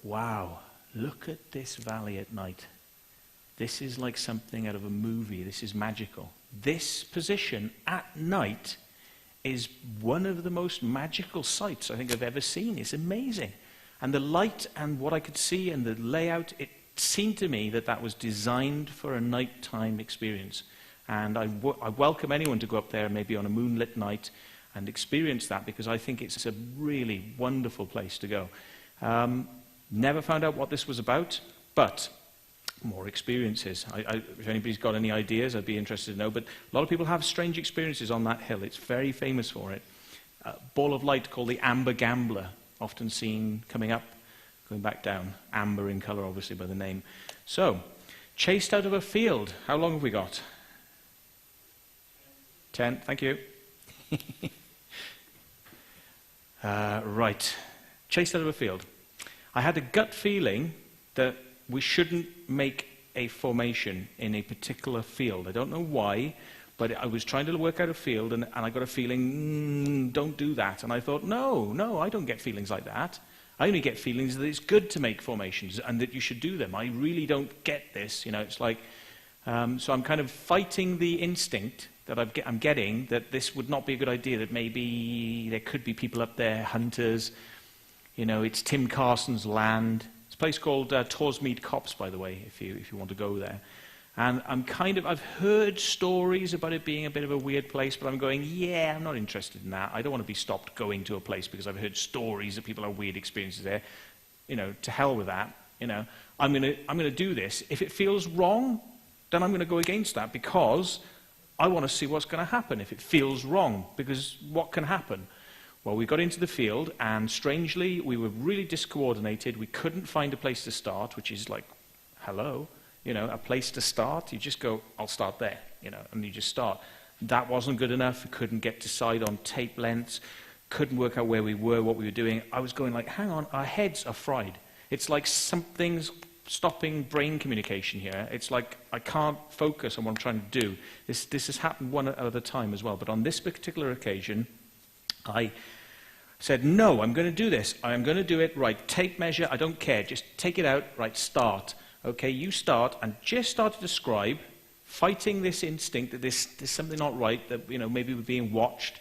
wow, look at this valley at night. This is like something out of a movie. This is magical. This position at night is one of the most magical sights I think I've ever seen. It's amazing. And the light and what I could see and the layout, it seemed to me that that was designed for a nighttime experience. And I welcome anyone to go up there maybe on a moonlit night and experience that, because I think it's a really wonderful place to go. Never found out what this was about, but more experiences. If anybody's got any ideas, I'd be interested to know. But a lot of people have strange experiences on that hill. It's very famous for it. A ball of light called the Amber Gambler, often seen coming up, going back down. Amber in colour, obviously, by the name. So, chased out of a field. How long have we got? 10, thank you. Right. Chased out of a field. I had a gut feeling that we shouldn't make a formation in a particular field. I don't know why, but I was trying to work out a field, and I got a feeling, don't do that. And I thought, no, I don't get feelings like that. I only get feelings that it's good to make formations and that you should do them. I really don't get this. You know, it's like, so I'm kind of fighting the instinct that I'm getting that this would not be a good idea, that maybe there could be people up there, hunters. You know, it's Tim Carson's land. It's a place called Torsmead Copse, by the way, if you want to go there. And I've heard stories about it being a bit of a weird place, but I'm going, yeah, I'm not interested in that. I don't want to be stopped going to a place because I've heard stories that people have weird experiences there. You know, to hell with that. You know, I'm gonna do this. If it feels wrong, then I'm going to go against that, because I want to see what's going to happen if it feels wrong, because what can happen? Well, we got into the field, and strangely, we were really discoordinated. We couldn't find a place to start, which is like, hello, you know, a place to start. You just go, I'll start there, you know, and you just start. That wasn't good enough. We couldn't get decide on tape lengths, couldn't work out where we were, what we were doing. I was going like, hang on, our heads are fried. It's like something's stopping brain communication here. It's like I can't focus on what I'm trying to do. This has happened one other time as well, but on this particular occasion, I said, no, I'm going to do this. I'm going to do it, right, tape measure, I don't care, just take it out, right, start. Okay, you start, and just start to describe, fighting this instinct that there's something not right, that, you know, maybe we're being watched,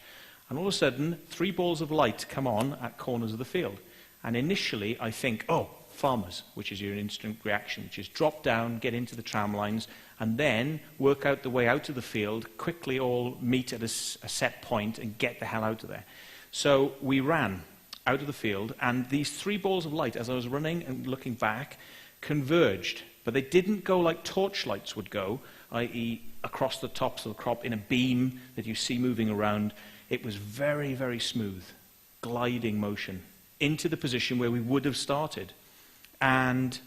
and all of a sudden, 3 balls of light come on at corners of the field. And initially, I think, oh, farmers, which is your instant reaction, which is drop down, get into the tram lines, and then work out the way out of the field, quickly all meet at a set point and get the hell out of there. So we ran out of the field, and these 3 balls of light, as I was running and looking back, converged. But they didn't go like torchlights would go, i.e. across the tops of the crop in a beam that you see moving around. It was very, very smooth, gliding motion into the position where we would have started. And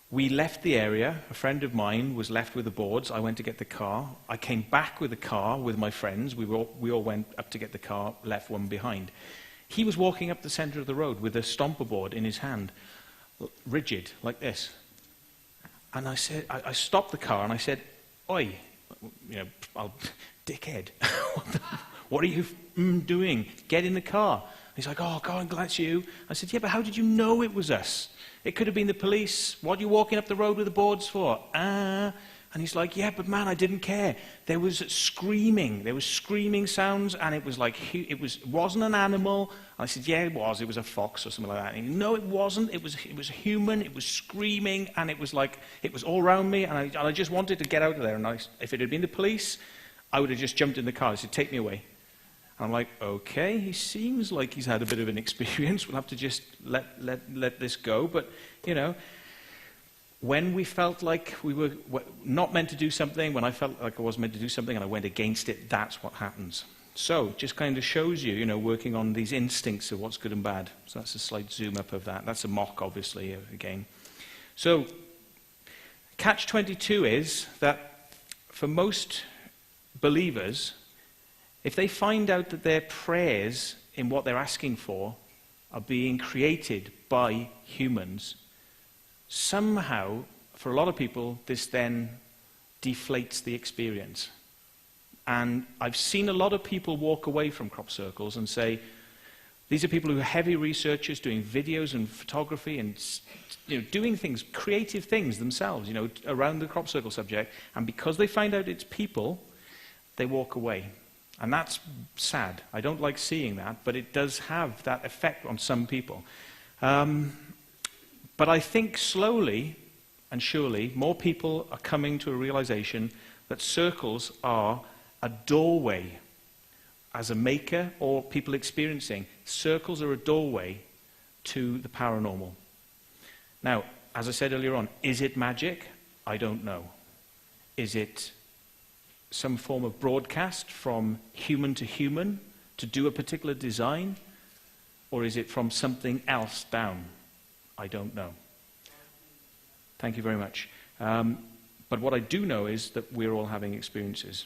we left the area. A friend of mine was left with the boards. I went to get the car. I came back with the car with my friends. We all went up to get the car, left one behind. He was walking up the center of the road with a stomper board in his hand, rigid, like this. And I said, I stopped the car and I said, oi, you know, dickhead, what are you doing? Get in the car. He's like, oh, God, I'm glad it's you. I said, yeah, but how did you know it was us? It could have been the police. What are you walking up the road with the boards for? And he's like, yeah, but man, I didn't care. There was screaming. There was screaming sounds, and it was like, it wasn't an animal. And I said, yeah, it was. It was a fox or something like that. And he, no, it wasn't. It was human. It was screaming, and it was like, it was all around me, and I just wanted to get out of there. And if it had been the police, I would have just jumped in the car. I said, take me away. I'm like, okay, he seems like he's had a bit of an experience. We'll have to just let this go. But, you know, when we felt like we were not meant to do something, when I felt like I was meant to do something and I went against it, that's what happens. So, just kind of shows you, you know, working on these instincts of what's good and bad. So that's a slight zoom up of that. That's a mock, obviously, again. So, catch-22 is that for most believers, if they find out that their prayers in what they're asking for are being created by humans, somehow, for a lot of people, this then deflates the experience. And I've seen a lot of people walk away from crop circles and say, these are people who are heavy researchers doing videos and photography and, you know, doing things, creative things themselves, you know, around the crop circle subject. And because they find out it's people, they walk away. And that's sad. I don't like seeing that, but it does have that effect on some people. But I think slowly and surely more people are coming to a realization that circles are a doorway. As a maker or people experiencing, circles are a doorway to the paranormal. Now, as I said earlier on, is it magic? I don't know. Is it some form of broadcast from human to do a particular design? Or is it from something else down? I don't know. Thank you very much. But what I do know is that we're all having experiences.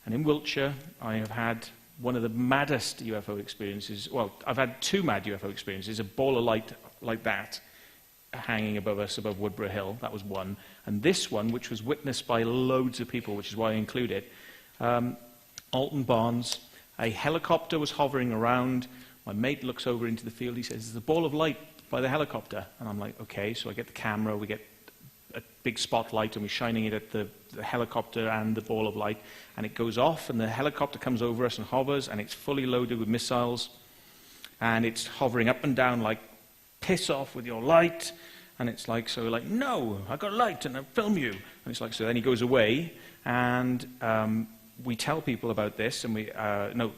And in Wiltshire, I have had one of the maddest UFO experiences. Well, I've had two mad UFO experiences. A ball of light like that hanging above us, above Woodborough Hill. That was one. And this one, which was witnessed by loads of people, which is why I include it. Alton Barnes, a helicopter was hovering around. My mate looks over into the field. He says, there's a ball of light by the helicopter. And I'm like, okay. So I get the camera. We get a big spotlight, and we're shining it at the helicopter and the ball of light. And it goes off, and the helicopter comes over us and hovers, and it's fully loaded with missiles. And it's hovering up and down like, piss off with your light. And it's like, so we're like, no, I got light and I'll film you. And it's like, so then he goes away, and we tell people about this, and go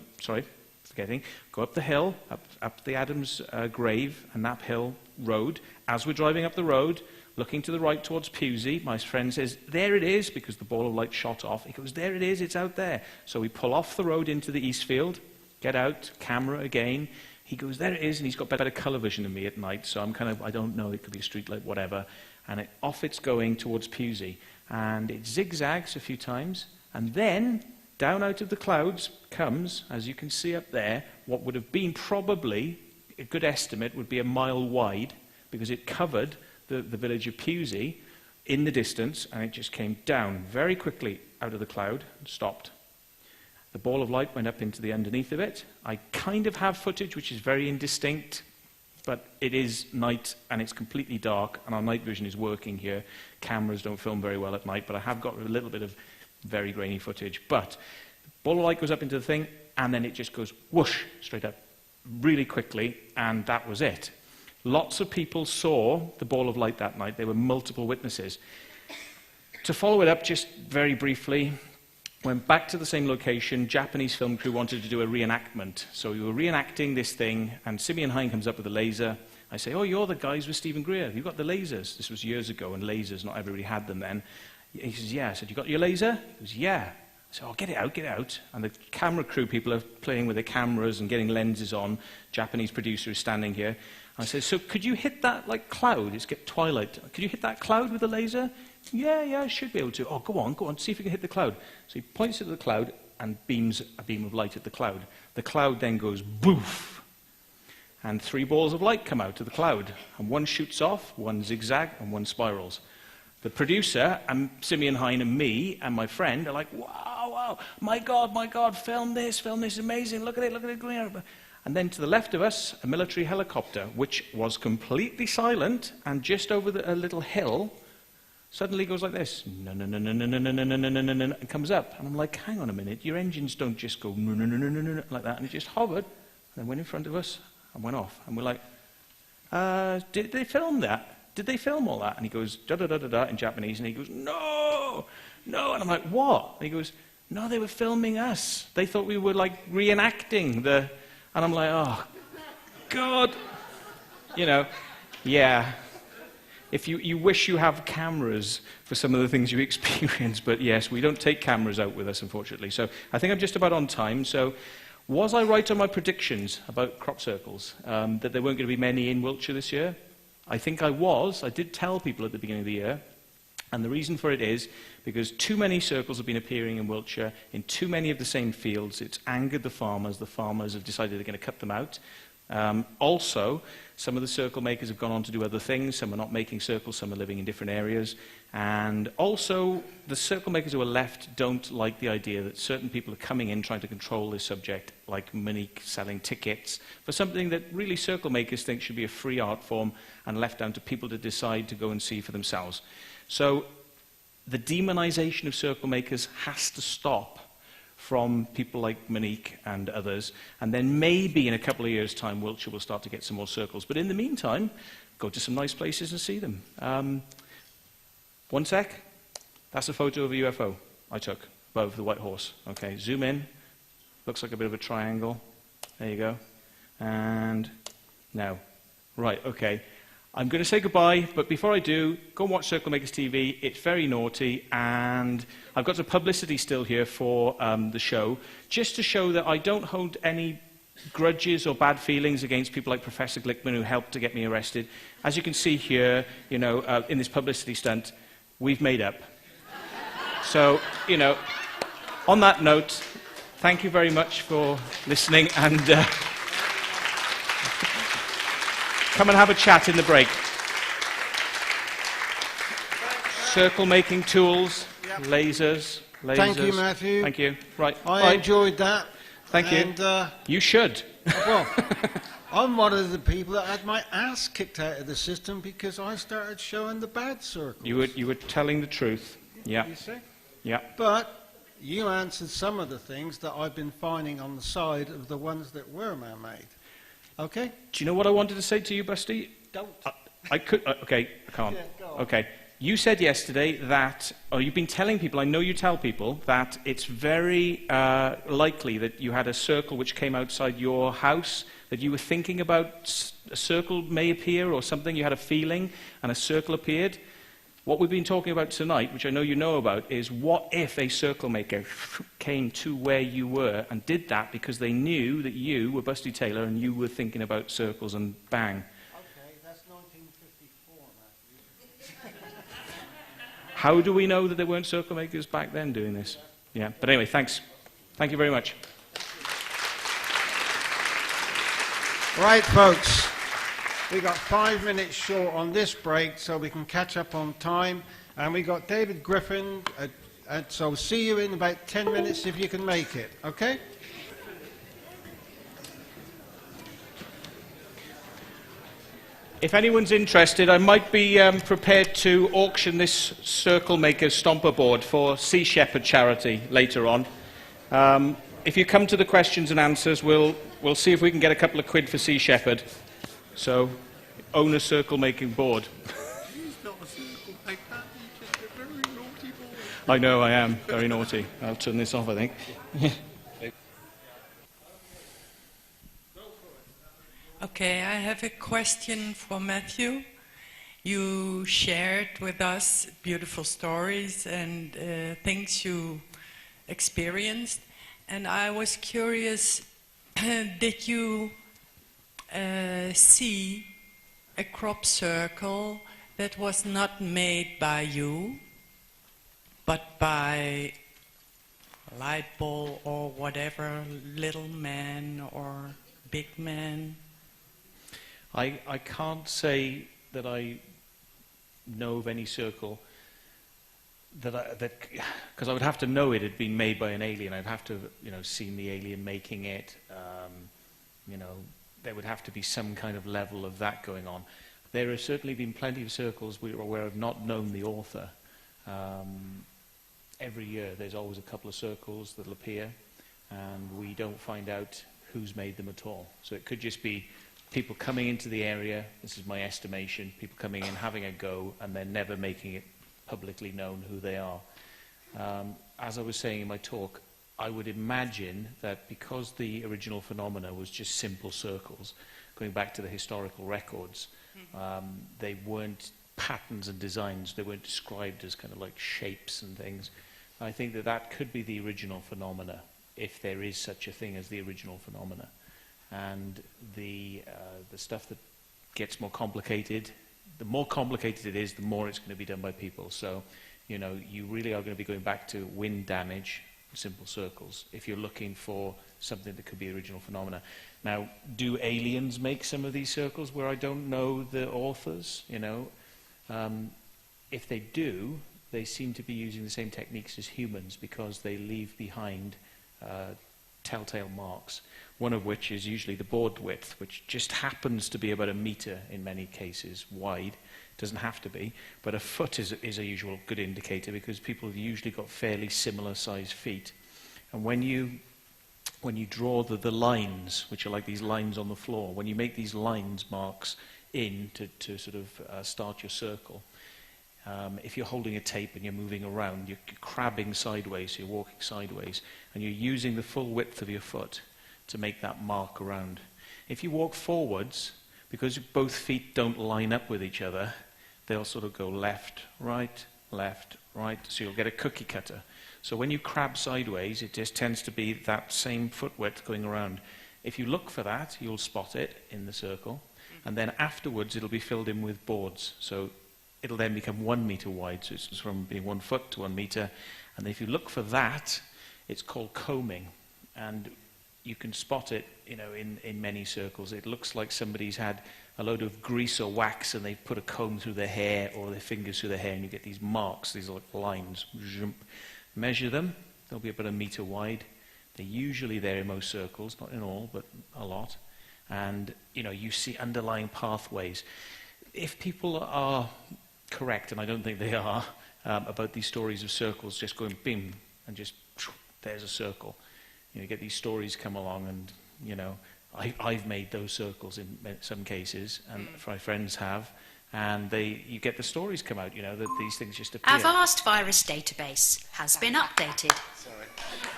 up the hill, up the Adams grave and Knapp Hill Road. As we're driving up the road, looking to the right towards Pewsey, my friend says, there it is, because the ball of light shot off. He goes, there it is, it's out there. So we pull off the road into the Eastfield, get out, camera again. He goes, there it is, and he's got better colour vision than me at night, so I'm kind of, I don't know, it could be a street light, whatever. And off it's going towards Pewsey. And it zigzags a few times, and then down out of the clouds comes, as you can see up there, what would have been probably, a good estimate would be a mile wide, because it covered the village of Pewsey in the distance, and it just came down very quickly out of the cloud and stopped. The ball of light went up into the underneath of it. I kind of have footage which is very indistinct, but it is night and it's completely dark, and our night vision is working here. Cameras don't film very well at night, but I have got a little bit of very grainy footage. But the ball of light goes up into the thing, and then it just goes whoosh, straight up, really quickly, and that was it. Lots of people saw the ball of light that night. There were multiple witnesses. To follow it up just very briefly, went back to the same location. Japanese film crew wanted to do a reenactment. So we were reenacting this thing, and Simeon Hine comes up with a laser. I say, oh, you're the guys with Stephen Greer. You've got the lasers. This was years ago, and lasers, not everybody had them then. He says, yeah. I said, you got your laser? He goes, yeah. I said, oh, get it out. And the camera crew people are playing with their cameras and getting lenses on. Japanese producer is standing here. I said, so could you hit that, like, cloud? It's get twilight. Could you hit that cloud with a laser? Yeah, I should be able to. Oh, go on, see if you can hit the cloud. So he points at the cloud and beams a beam of light at the cloud. The cloud then goes boof, and 3 balls of light come out of the cloud. And one shoots off, one zigzag, and one spirals. The producer, and Simeon Hine and me, and my friend are like, wow, my God, film this, amazing, look at it going out. And then to the left of us, a military helicopter, which was completely silent, and just over a little hill, suddenly goes like this, no, and comes up. And I'm like, hang on a minute, your engines don't just go no, like that. And it just hovered, and then went in front of us, and went off. And we're like, did they film that? Did they film all that? And he goes, da-da-da-da-da in Japanese, and he goes, no. And I'm like, what? And he goes, no, they were filming us. They thought we were, like, reenacting the... And I'm like, oh, God. Yeah. If you wish you have cameras for some of the things you experience, but yes, we don't take cameras out with us, unfortunately. So I think I'm just about on time. So was I right on my predictions about crop circles, that there weren't going to be many in Wiltshire this year? I think I was. I did tell people at the beginning of the year. And the reason for it is because too many circles have been appearing in Wiltshire in too many of the same fields. It's angered the farmers. The farmers have decided they're going to cut them out. Also, some of the circle makers have gone on to do other things. Some are not making circles, some are living in different areas. And also, the circle makers who are left don't like the idea that certain people are coming in trying to control this subject, like money selling tickets, for something that really circle makers think should be a free art form and left down to people to decide to go and see for themselves. So, the demonization of circle makers has to stop from people like Monique and others, and then maybe in a couple of years' time, Wiltshire will start to get some more circles. But in the meantime, go to some nice places and see them. One sec. That's a photo of a UFO I took above the White Horse. Okay, zoom in. Looks like a bit of a triangle. There you go. And now, right, okay. I'm going to say goodbye, but before I do, go and watch Circle Makers TV. It's very naughty, and I've got some publicity still here for the show, just to show that I don't hold any grudges or bad feelings against people like Professor Glickman, who helped to get me arrested. As you can see here, you know, in this publicity stunt, we've made up. So, you know, on that note, thank you very much for listening, and come and have a chat in the break. Circle making tools, lasers. Thank you, Matthew. Thank you. Right. I enjoyed that. Thank you. And, you should. well, I'm one of the people that had my ass kicked out of the system because I started showing the bad circles. You were telling the truth. Yeah. You see? Yeah. But you answered some of the things that I've been finding on the side of the ones that were man-made. Okay? Do you know what I wanted to say to you, Busty? Don't. I could. Okay, I can't. Yeah, go on. Okay. You said yesterday that, or you've been telling people, I know you tell people, that it's very likely that you had a circle which came outside your house, that you were thinking about a circle may appear or something, you had a feeling, and a circle appeared. What we've been talking about tonight, which I know you know about, is what if a circle maker came to where you were and did that because they knew that you were Busty Taylor and you were thinking about circles and bang. Okay, that's 1954, Matthew. How do we know that there weren't circle makers back then doing this? Yeah, but anyway, thanks. Thank you very much. Right, folks. We got 5 minutes short on this break, so we can catch up on time. And we got David Griffin, so see you in about 10 minutes if you can make it, okay? If anyone's interested, I might be prepared to auction this Circle Makers Stomper board for Sea Shepherd charity later on. If you come to the questions and answers, we'll see if we can get a couple of quid for Sea Shepherd. So, own a circle making board. He's not a circle like that. He's just a very naughty boy. I know I am very naughty. I'll turn this off, I think. Okay, I have a question for Matthew. You shared with us beautiful stories and things you experienced, and I was curious, did you see a crop circle that was not made by you, but by a light bulb or whatever, little man or big man? I can't say that I know of any circle that because I would have to know it had been made by an alien. I'd have to, seen the alien making it. There would have to be some kind of level of that going on. There have certainly been plenty of circles where I've not known the author. Every year there's always a couple of circles that'll appear, and we don't find out who's made them at all. So it could just be people coming into the area, this is my estimation, people coming in, having a go, and then never making it publicly known who they are. As I was saying in my talk, I would imagine that because the original phenomena was just simple circles, going back to the historical records, they weren't patterns and designs, they weren't described as kind of like shapes and things. I think that that could be the original phenomena, if there is such a thing as the original phenomena. And the stuff that gets more complicated, the more complicated it is, the more it's going to be done by people. So, you really are going to be going back to wind damage, simple circles, if you're looking for something that could be original phenomena. Now, do aliens make some of these circles where I don't know the authors? If they do, they seem to be using the same techniques as humans because they leave behind telltale marks, one of which is usually the board width, which just happens to be about 1 meter in many cases wide. Doesn't have to be, but a foot is a usual good indicator because people have usually got fairly similar sized feet. And when you draw the lines, which are like these lines on the floor, when you make these lines marks in to sort of start your circle, if you're holding a tape and you're moving around, you're crabbing sideways, so you're walking sideways, and you're using the full width of your foot to make that mark around. If you walk forwards, because both feet don't line up with each other, they'll sort of go left, right, so you'll get a cookie cutter. So when you crab sideways, it just tends to be that same foot width going around. If you look for that, you'll spot it in the circle, and then afterwards it'll be filled in with boards. So it'll then become 1 meter wide, so it's from being 1 foot to 1 meter. And if you look for that, it's called combing. And you can spot it, you know, in many circles. It looks like somebody's had a load of grease or wax and they've put a comb through their hair or their fingers through their hair, and you get these marks, these like lines. Measure them, they'll be about 1 meter wide. They're usually there in most circles, not in all, but a lot. And, you know, you see underlying pathways. If people are correct, and I don't think they are, about these stories of circles just going bing, and just, there's a circle. You know, you get these stories come along, and, you know, I've made those circles in some cases, and my friends have, and you get the stories come out, you know, that these things just appear. Our vast virus database has been updated. Sorry.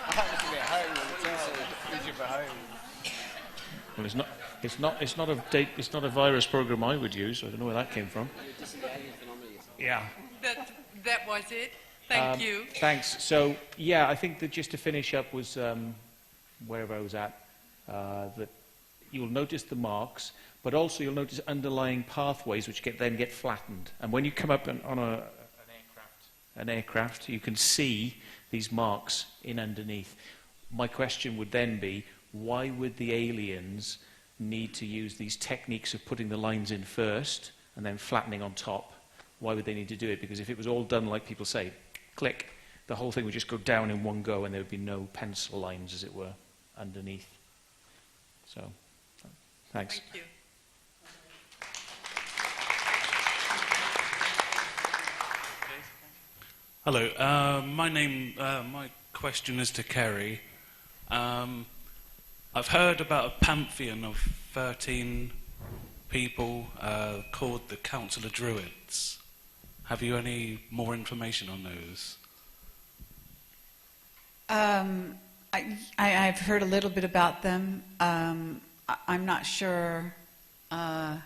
I happen to be at home, and it's also easier for home. Well, it's not a virus program I would use. I don't know where that came from. Yeah. That was it. Thank you. Thanks. So, yeah, I think that just to finish up was wherever I was at, that you'll notice the marks, but also you'll notice underlying pathways which then get flattened. And when you come up on an aircraft, you can see these marks in underneath. My question would then be, why would the aliens need to use these techniques of putting the lines in first and then flattening on top? Why would they need to do it? Because if it was all done like people say, click, the whole thing would just go down in one go and there would be no pencil lines, as it were, underneath. So, thanks. Thank you. Hello, my question is to Kerry. I've heard about a pantheon of 13 people called the Council of Druids. Have you any more information on those? I've heard a little bit about them. I'm not sure. I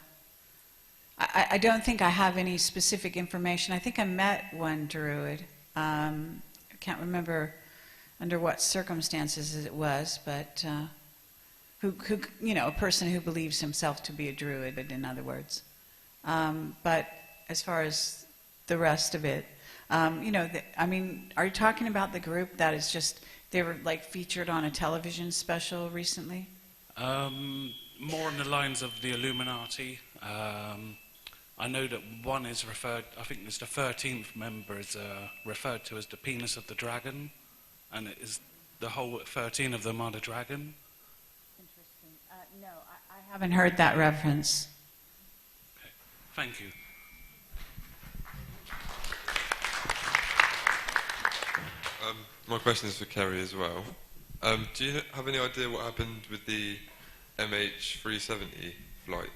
don't think I have any specific information. I think I met one druid. I can't remember under what circumstances it was, but who you know, a person who believes himself to be a druid, in other words. But as far as the rest of it, you know, I mean, are you talking about the group that is just, they were like featured on a television special recently? More on the lines of the Illuminati. I know that one is referred, I think it's the 13th member is referred to as the penis of the dragon, and it is the whole 13 of them are the dragon. Interesting. No, I haven't heard that reference. Okay. Thank you. My question is for Kerry as well. Do you have any idea what happened with the MH370 flight?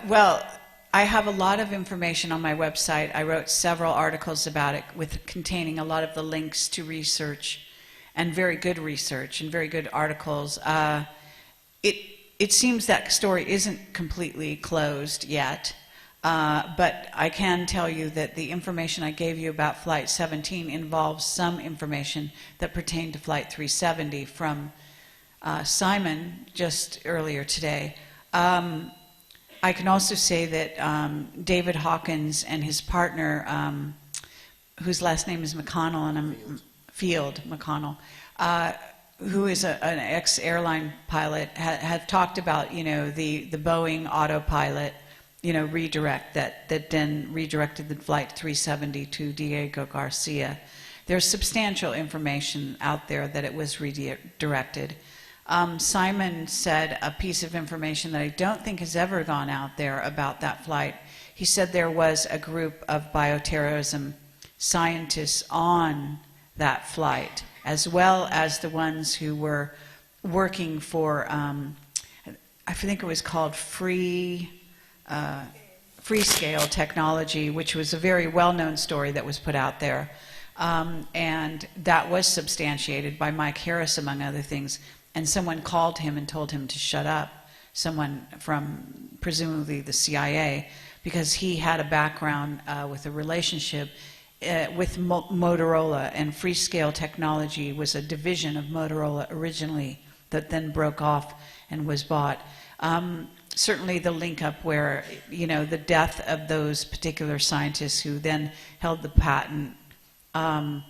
Well, I have a lot of information on my website. I wrote several articles about it containing a lot of the links to research, and very good research and very good articles. It seems that story isn't completely closed yet, but I can tell you that the information I gave you about Flight 17 involves some information that pertained to Flight 370 from Simon just earlier today. I can also say that David Hawkins and his partner, whose last name is McConnell, and Field McConnell, who is an ex-airline pilot, have talked about, you know, the Boeing autopilot, you know, redirect that then redirected the Flight 370 to Diego Garcia. There's substantial information out there that it was redirected. Simon said a piece of information that I don't think has ever gone out there about that flight. He said there was a group of bioterrorism scientists on that flight, as well as the ones who were working for, I think it was called Freescale Technology, which was a very well-known story that was put out there. And that was substantiated by Mike Harris, among other things. And someone called him and told him to shut up, someone from presumably the CIA, because he had a background with a relationship with Motorola, and Freescale Technology was a division of Motorola originally that then broke off and was bought. Certainly the link up where, you know, the death of those particular scientists who then held the patent, and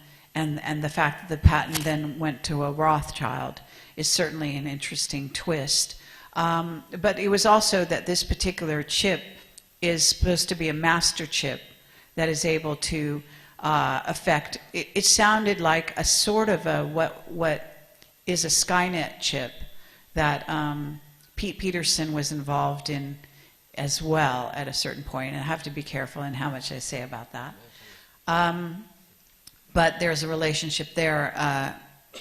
the fact that the patent then went to a Rothschild is certainly an interesting twist. But it was also that this particular chip is supposed to be a master chip that is able to affect. It sounded like a sort of a what is a Skynet chip that Pete Peterson was involved in as well at a certain point. And I have to be careful in how much I say about that. But there's a relationship there,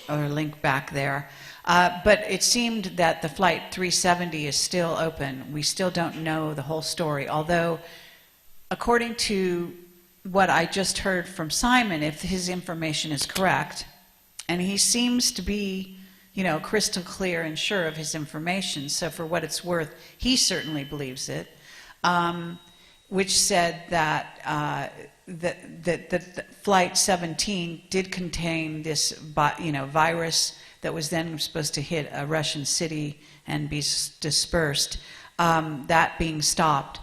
or a link back there. But it seemed that the Flight 370 is still open. We still don't know the whole story, although according to what I just heard from Simon, if his information is correct, and he seems to be, you know, crystal clear and sure of his information, so for what it's worth, he certainly believes it, which said that that Flight 17 did contain this, you know, virus that was then supposed to hit a Russian city and be dispersed, that being stopped.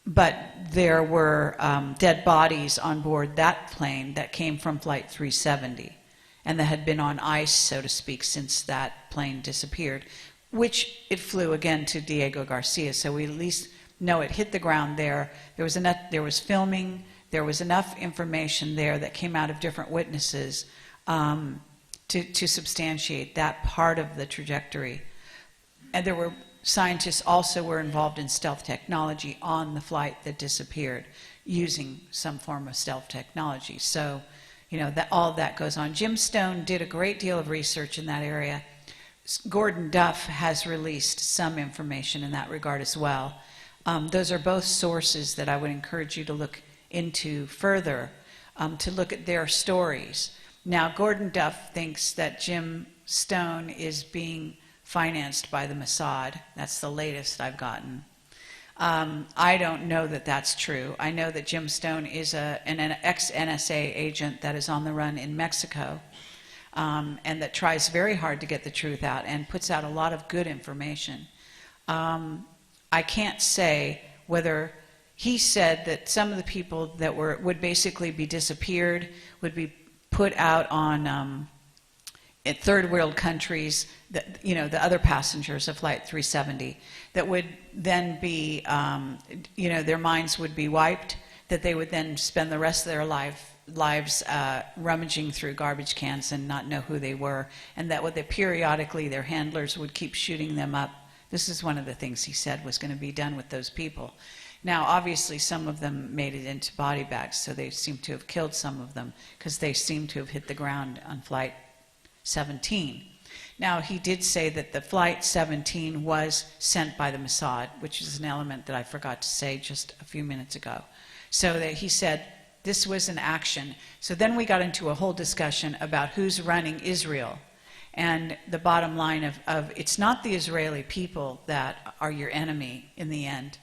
But there were dead bodies on board that plane that came from Flight 370 and that had been on ice, so to speak, since that plane disappeared, which it flew again to Diego Garcia. So we at least know it hit the ground there. There was filming. There was enough information there that came out of different witnesses to substantiate that part of the trajectory. And there were scientists also were involved in stealth technology on the flight that disappeared, using some form of stealth technology. So, you know, that all of that goes on. Jim Stone did a great deal of research in that area. Gordon Duff has released some information in that regard as well. Those are both sources that I would encourage you to look into further, to look at their stories. Now, Gordon Duff thinks that Jim Stone is being financed by the Mossad. That's the latest I've gotten. I don't know that that's true. I know that Jim Stone is an ex-NSA agent that is on the run in Mexico, and that tries very hard to get the truth out and puts out a lot of good information. I can't say whether he said that some of the people that would basically be disappeared would be put out on in third world countries, that, you know, the other passengers of Flight 370, that would then be, you know, their minds would be wiped, that they would then spend the rest of their lives rummaging through garbage cans and not know who they were, and that periodically their handlers would keep shooting them up. This is one of the things he said was going to be done with those people. Now, obviously, some of them made it into body bags, so they seem to have killed some of them because they seem to have hit the ground on Flight 17. Now, he did say that the Flight 17 was sent by the Mossad, which is an element that I forgot to say just a few minutes ago. So that he said this was an action. So then we got into a whole discussion about who's running Israel. And the bottom line of it's not the Israeli people that are your enemy in the end.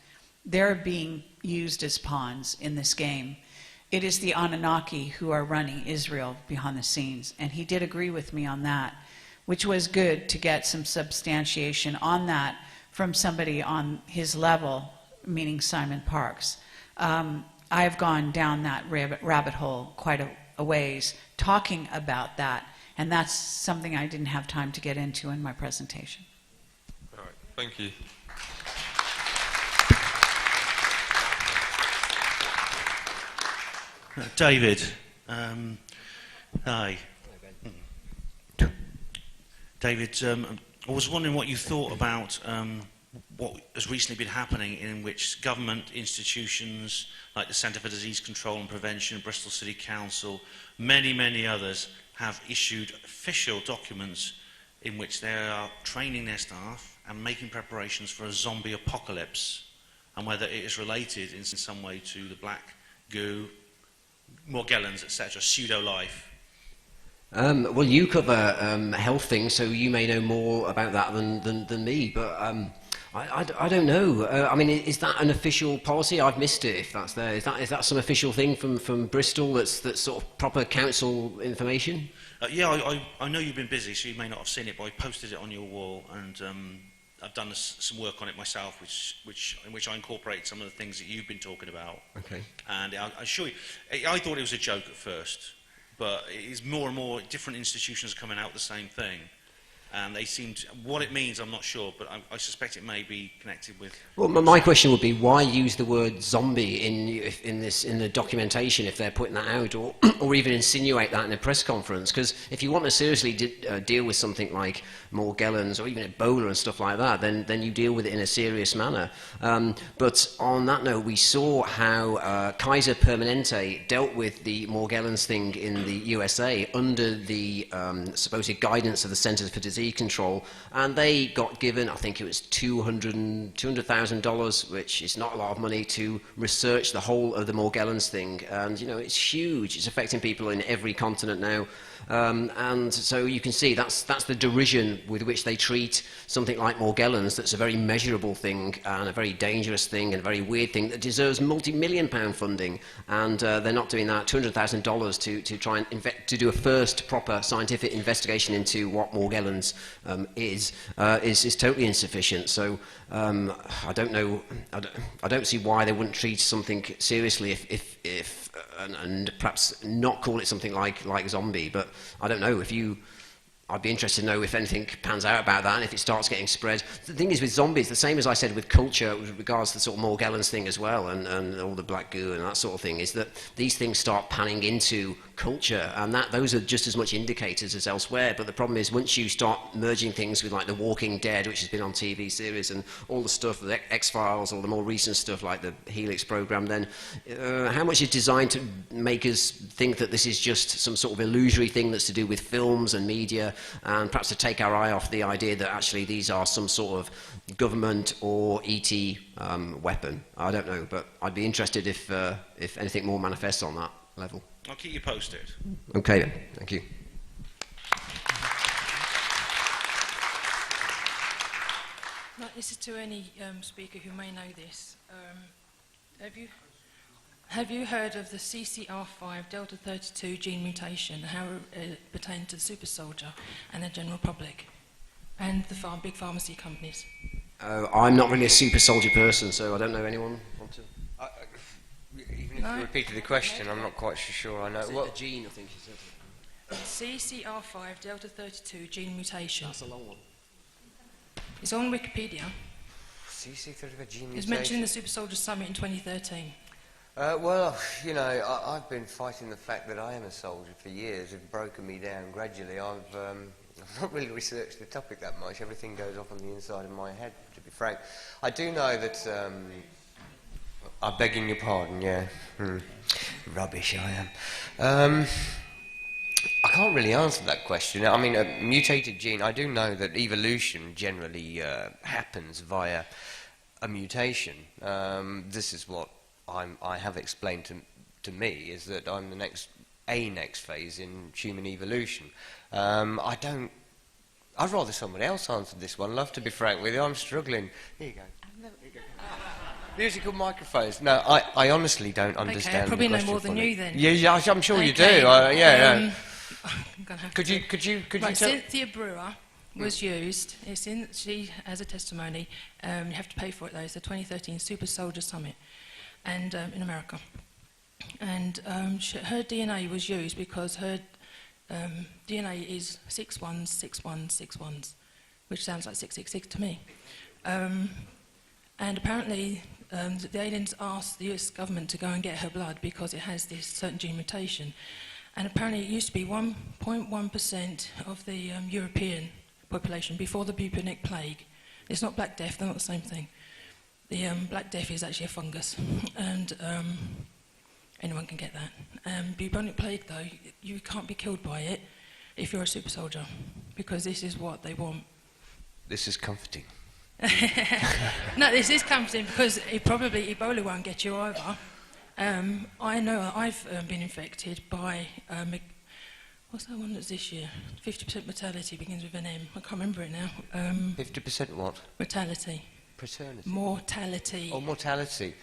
They're being used as pawns in this game. It is the Anunnaki who are running Israel behind the scenes. And he did agree with me on that, which was good to get some substantiation on that from somebody on his level, meaning Simon Parkes. I've gone down that rabbit hole quite a ways talking about that, and that's something I didn't have time to get into in my presentation. All right, thank you. David, hi. David, I was wondering what you thought about what has recently been happening, in which government institutions like the Centre for Disease Control and Prevention, Bristol City Council, many others have issued official documents in which they are training their staff and making preparations for a zombie apocalypse, and whether it is related in some way to the black goo, Morgellons, etc., pseudo-life. Well, you cover health things, so you may know more about that than me, but I don't know. I mean, is that an official policy? I've missed it if that's there. Is that some official thing from Bristol that's sort of proper council information? Yeah, I know you've been busy, so you may not have seen it, but I posted it on your wall, and I've done some work on it myself, in which I incorporate some of the things that you've been talking about. Okay. And I assure you, I thought it was a joke at first, but it is more and more different institutions are coming out with the same thing. And they seem to, what it means, I'm not sure, but I suspect it may be connected with... Well, my question would be, why use the word zombie in the documentation if they're putting that out, or even insinuate that in a press conference? Because if you want to seriously deal with something like Morgellons or even Ebola and stuff like that, then you deal with it in a serious manner. But on that note, we saw how Kaiser Permanente dealt with the Morgellons thing in the USA under the supposed guidance of the Centers for Disease Control, and they got given, I think it was $200,000, which is not a lot of money, to research the whole of the Morgellons thing. And you know, it's huge. It's affecting people in every continent now. And so you can see that's the derision with which they treat something like Morgellons. That's a very measurable thing and a very dangerous thing and a very weird thing that deserves multi-million-pound funding. And they're not doing that. $200,000 to try and to do a first proper scientific investigation into what Morgellons is totally insufficient. So I don't know. I don't see why they wouldn't treat something seriously if and perhaps not call it something like zombie. But I don't know if you. I'd be interested to know if anything pans out about that and if it starts getting spread. The thing is with zombies, the same as I said with culture with regards to the sort of Morgellons thing as well, and all the black goo and that sort of thing, is that these things start panning into culture, and those are just as much indicators as elsewhere. But the problem is, once you start merging things with like The Walking Dead, which has been on TV series, and all the stuff, the X-Files, or the more recent stuff like the Helix program, then how much is designed to make us think that this is just some sort of illusory thing that's to do with films and media, and perhaps to take our eye off the idea that actually these are some sort of government or ET weapon. I don't know, but I'd be interested if anything more manifests on that level. I'll keep you posted. Okay then, thank you. Right, this is to any speaker who may know this. Have you heard of the CCR5 Delta 32 gene mutation, how it pertains to the super soldier and the general public and the big pharmacy companies? I'm not really a super soldier person, so I don't know anyone want to... Even if you repeated the question, I'm not quite sure I know. What a gene, I think you said. CCR5 Delta 32 gene mutation. That's a long one. It's on Wikipedia. CC35 gene mutation. It was mentioned in the Super Soldier Summit in 2013. Well, you know, I've been fighting the fact that I am a soldier for years. It's broken me down gradually. I've not really researched the topic that much. Everything goes off on the inside of my head, to be frank. I do know that... I'm begging your pardon, yeah. Rubbish I am. I can't really answer that question. I mean, a mutated gene, I do know that evolution generally happens via a mutation. This is what I have explained to me, is that I'm the next phase in human evolution. I'd rather someone else answer this one, love to be frank with you. I'm struggling. Here you go. Musical microphones. No, I honestly don't understand. Okay, I probably the know more than fully. you then. Yeah, I'm sure you do. I'm gonna have Could you right, tell? Cynthia Brewer was used. She has a testimony. You have to pay for it though. It's the 2013 Super Soldier Summit, and in America. And her DNA was used because her DNA is 616161s, which sounds like 666 to me. And apparently the aliens asked the US government to go and get her blood because it has this certain gene mutation. And apparently it used to be 1.1% of the European population before the bubonic plague It's not Black Death, they're not the same thing. The Black Death is actually a fungus, and anyone can get that. Bubonic plague, though, you can't be killed by it if you're a super soldier, because this is what they want. This is comforting. No, this is comforting because probably Ebola won't get you either. I know I've been infected by, what's that one that's this year? 50% mortality begins with an M. I can't remember it now. 50% what? Mortality. Paternity. Mortality. Oh, mortality.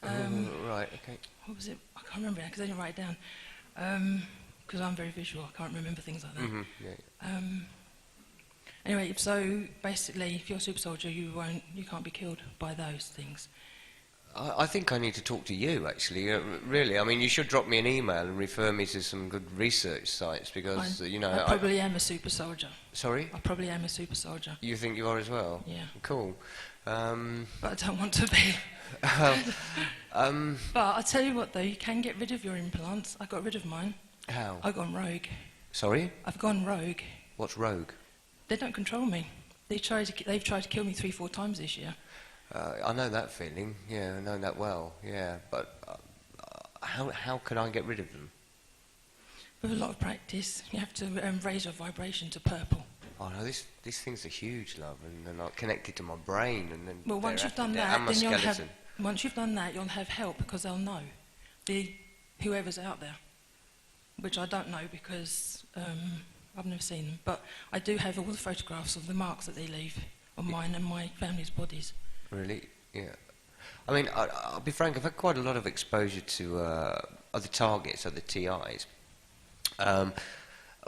Right, okay. What was it? I can't remember it because I didn't write it down. Because I'm very visual, I can't remember things like that. Mm-hmm, yeah. Anyway, so basically, if you're a super soldier, you can't be killed by those things. I think I need to talk to you, actually. Really, I mean, you should drop me an email and refer me to some good research sites because, you know... I probably am a super soldier. Sorry? I probably am a super soldier. You think you are as well? Yeah. Cool. But I don't want to be. But I'll tell you what, though, you can get rid of your implants. I got rid of mine. How? I've gone rogue. Sorry? I've gone rogue. What's rogue? They don't control me. They've tried to kill me 3-4 times this year. I know that feeling. Yeah, I know that well. Yeah, but how can I get rid of them? With a lot of practice, you have to raise your vibration to purple. Oh no, these things are huge, love, and they're not connected to my brain, and then. Well, once you've done that, then you'll have. Once you've done that, you'll have help because they'll know, whoever's out there, which I don't know because I've never seen them, but I do have all the photographs of the marks that they leave on mine and my family's bodies. Really? Yeah. I mean, I'll be frank, I've had quite a lot of exposure to other targets, other TIs.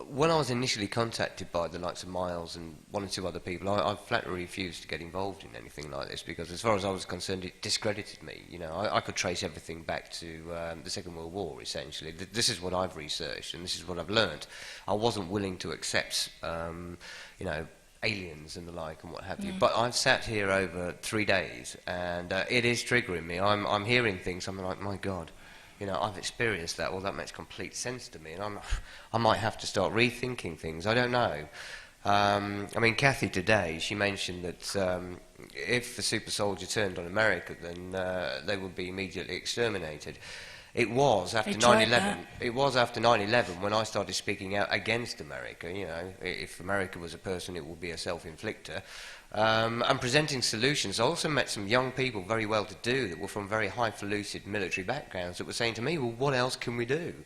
When I was initially contacted by the likes of Miles and 1 or 2 other people, I flatly refused to get involved in anything like this because as far as I was concerned, it discredited me. You know, I could trace everything back to the Second World War, essentially. This is what I've researched and this is what I've learned. I wasn't willing to accept, you know, aliens and the like and what have you. But I've sat here over 3 days and it is triggering me. I'm hearing things, I'm like, my God. You know, I've experienced that. Well, that makes complete sense to me, and I might have to start rethinking things. I don't know. I mean, Kathy today, she mentioned that if the super soldier turned on America, then they would be immediately exterminated. It was after 9/11. It was after 9/11 when I started speaking out against America. You know, if America was a person, it would be a self-inflictor. And presenting solutions. I also met some young people, very well-to-do, that were from very highfalutin military backgrounds that were saying to me, well, what else can we do?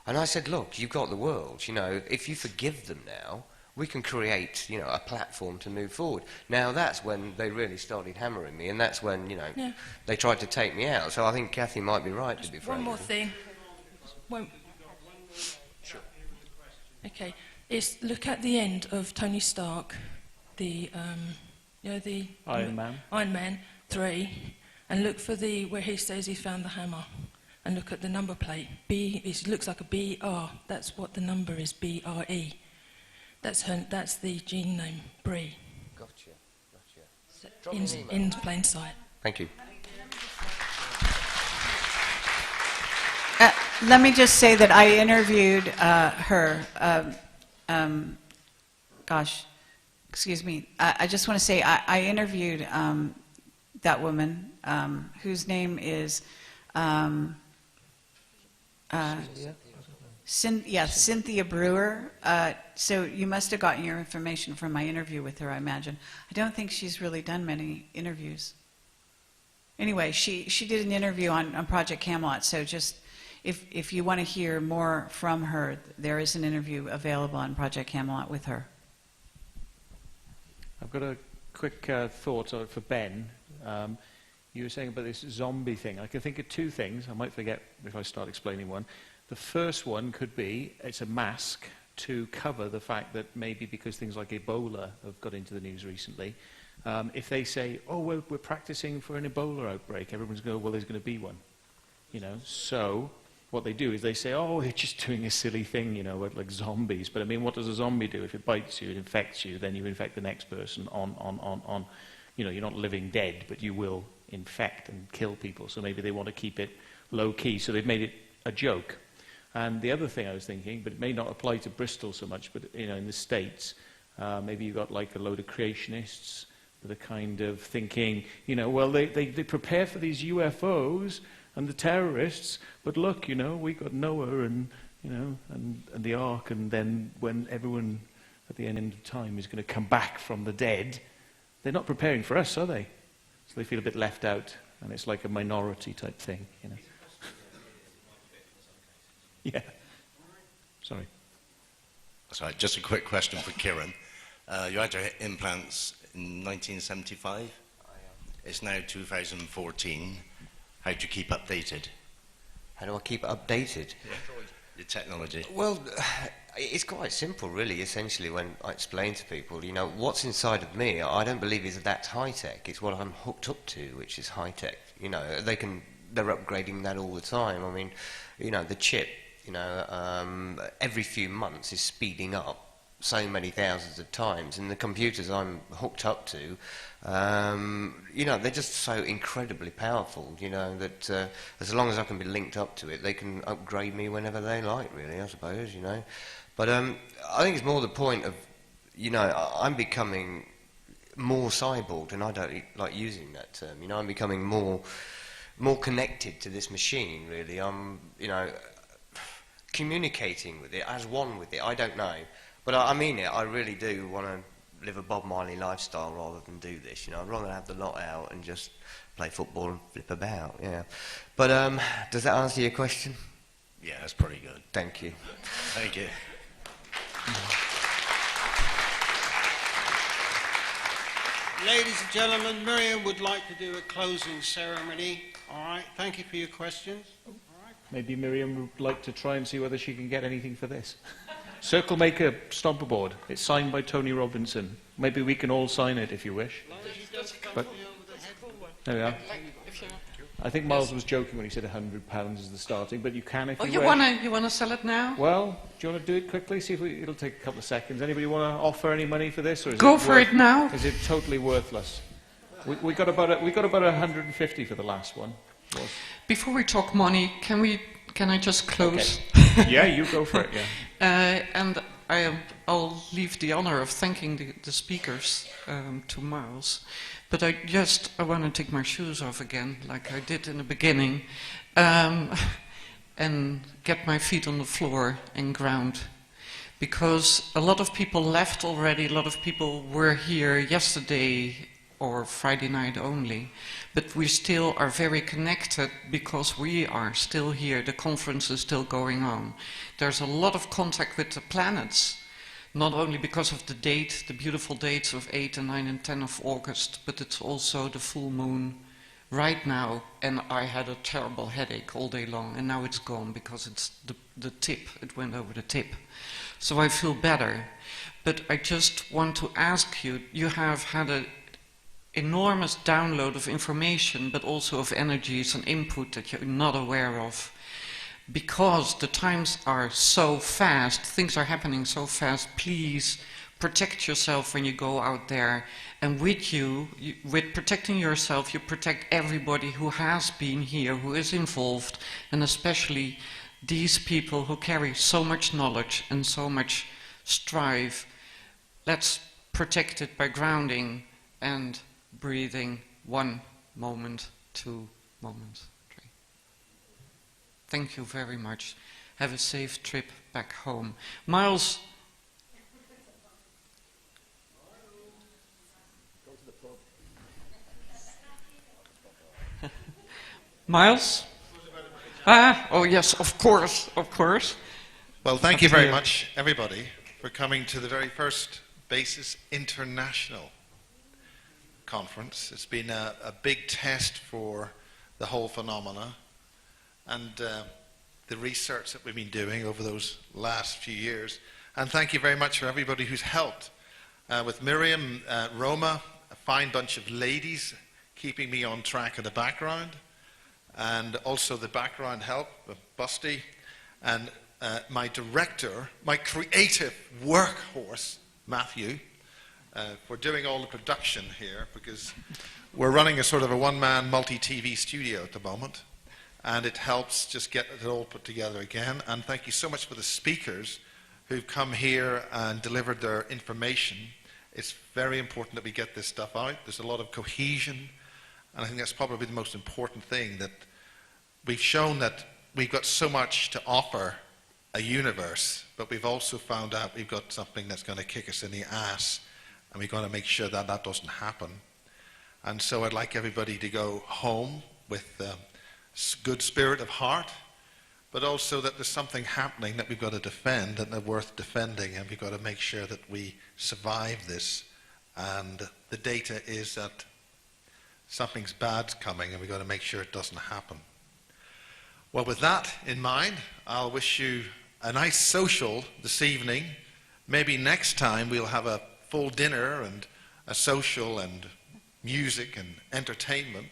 And I said, look, you've got the world. You know, if you forgive them now, we can create, you know, a platform to move forward. Now, that's when they really started hammering me, and that's when, you know, they tried to take me out. So I think Kathy might be right, to be frank. One more thing. Sure. Okay. Look at the end of Tony Stark, the Iron Man 3, and look for where he says he found the hammer, and look at the number plate. It looks like a BR. That's what the number is. BRE. That's the gene name. Bree. Gotcha. In plain sight. Thank you. Let me just say that I interviewed her. Excuse me. I just want to say I interviewed that woman whose name is Cynthia Brewer. So you must have gotten your information from my interview with her, I imagine. I don't think she's really done many interviews. Anyway, she did an interview on Project Camelot, so just if you want to hear more from her, there is an interview available on Project Camelot with her. I've got a quick thought for Ben. You were saying about this zombie thing. I can think of 2 things. I might forget if I start explaining one. The first one could be it's a mask to cover the fact that maybe because things like Ebola have got into the news recently, if they say, oh, well, we're practicing for an Ebola outbreak, everyone's going to go, well, there's going to be one. You know, so what they do is they say, oh, they're just doing a silly thing, you know, like zombies. But I mean, what does a zombie do? If it bites you, it infects you, then you infect the next person on. You know, you're not living dead, but you will infect and kill people. So maybe they want to keep it low key. So they've made it a joke. And the other thing I was thinking, but it may not apply to Bristol so much, but you know, in the States, maybe you've got like a load of creationists that are kind of thinking, you know, well, they prepare for these UFOs and the terrorists, but look, you know, we got Noah and, you know, and the Ark, and then when everyone at the end of time is going to come back from the dead, they're not preparing for us, are they? So they feel a bit left out, and it's like a minority type thing, you know. Yeah. Sorry. Sorry, just a quick question for Kieran. You had your implants in 1975. It's now 2014. How do you keep updated? How do I keep updated? Yeah. Your technology. Well, it's quite simple, really, essentially, when I explain to people, you know, what's inside of me, I don't believe is that high-tech. It's what I'm hooked up to, which is high-tech. You know, they're upgrading that all the time. I mean, you know, the chip, you know, every few months is speeding up so many thousands of times, and the computers I'm hooked up to, you know, they're just so incredibly powerful, you know, that as long as I can be linked up to it, they can upgrade me whenever they like, really, I suppose, you know. But I think it's more the point of, you know, I'm becoming more cyborg, and I don't like using that term, you know, I'm becoming more connected to this machine, really. I'm, you know, communicating with it, as one with it, I don't know. But I mean it, I really do want to live a Bob Marley lifestyle rather than do this, you know. I'd rather have the lot out and just play football and flip about, yeah. But does that answer your question? Yeah, that's pretty good. Thank you. Thank you. Ladies and gentlemen, Miriam would like to do a closing ceremony. All right, thank you for your questions. All right. Maybe Miriam would like to try and see whether she can get anything for this. Circle Maker Stomper Board. It's signed by Tony Robinson. Maybe we can all sign it if you wish. But there we are. I think Miles was joking when he said £100 is the starting, but you can if you wish. You wanna sell it now? Well, do you want to do it quickly? See if it'll take a couple of seconds. Anybody want to offer any money for this, or is Go for it now. Is it totally worthless? We got about 150 for the last one. Before we talk money, can I just close? Okay. Yeah, you go for it. Yeah. And I'll leave the honor of thanking the speakers to Miles, but I want to take my shoes off again, like I did in the beginning, and get my feet on the floor and ground, because a lot of people left already. A lot of people were here yesterday or Friday night only, but we still are very connected because we are still here. The conference is still going on. There's a lot of contact with the planets, not only because of the date, the beautiful dates of 8 and 9 and 10 of August, but it's also the full moon right now, and I had a terrible headache all day long, and now it's gone because it's the tip, it went over the tip. So I feel better. But I just want to ask you, you have had an enormous download of information, but also of energies and input that you're not aware of. Because the times are so fast, things are happening so fast, please protect yourself when you go out there. And with protecting yourself, you protect everybody who has been here, who is involved, and especially these people who carry so much knowledge and so much strive. Let's protect it by grounding and breathing 1 moment, 2 moments, 3. Thank you very much. Have a safe trip back home. Miles. Miles? Oh yes, of course, of course. Well, thank you very much, everybody, for coming to the very first Basis International conference. It's been a big test for the whole phenomena and the research that we've been doing over those last few years. And thank you very much for everybody who's helped. With Miriam, Roma, a fine bunch of ladies keeping me on track in the background, and also the background help of Busty, and my director, my creative workhorse, Matthew, for doing all the production here, because we're running a sort of a one-man multi-TV studio at the moment, and it helps just get it all put together again. And thank you so much for the speakers who've come here and delivered their information It's very important that we get this stuff out. There's a lot of cohesion, and I think that's probably the most important thing, that we've shown that we've got so much to offer a universe, but we've also found out we've got something that's going to kick us in the ass, and we've got to make sure that that doesn't happen. And so I'd like everybody to go home with good spirit of heart, but also that there's something happening that we've got to defend and they're worth defending, and we've got to make sure that we survive this. And the data is that something's bad's coming, and we've got to make sure it doesn't happen. Well, with that in mind, I'll wish you a nice social this evening. Maybe next time we'll have a full dinner and a social and music and entertainment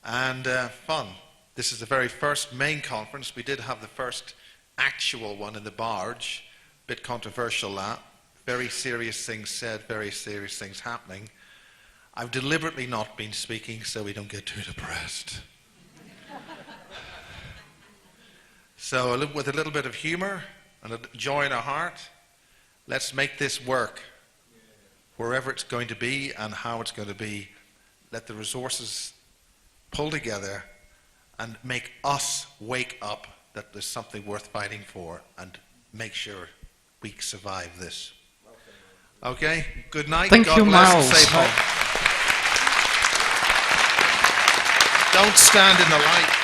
and fun. This is the very first main conference. We did have the first actual one in the barge. Bit controversial, that. Very serious things said, very serious things happening. I've deliberately not been speaking so we don't get too depressed. So with a little bit of humor and a joy in our heart, let's make this work. Wherever it's going to be and how it's going to be, let the resources pull together and make us wake up that there's something worth fighting for, and make sure we survive this. Okay? Good night. Thank God you, bless and Miles. safe home. Don't stand in the light.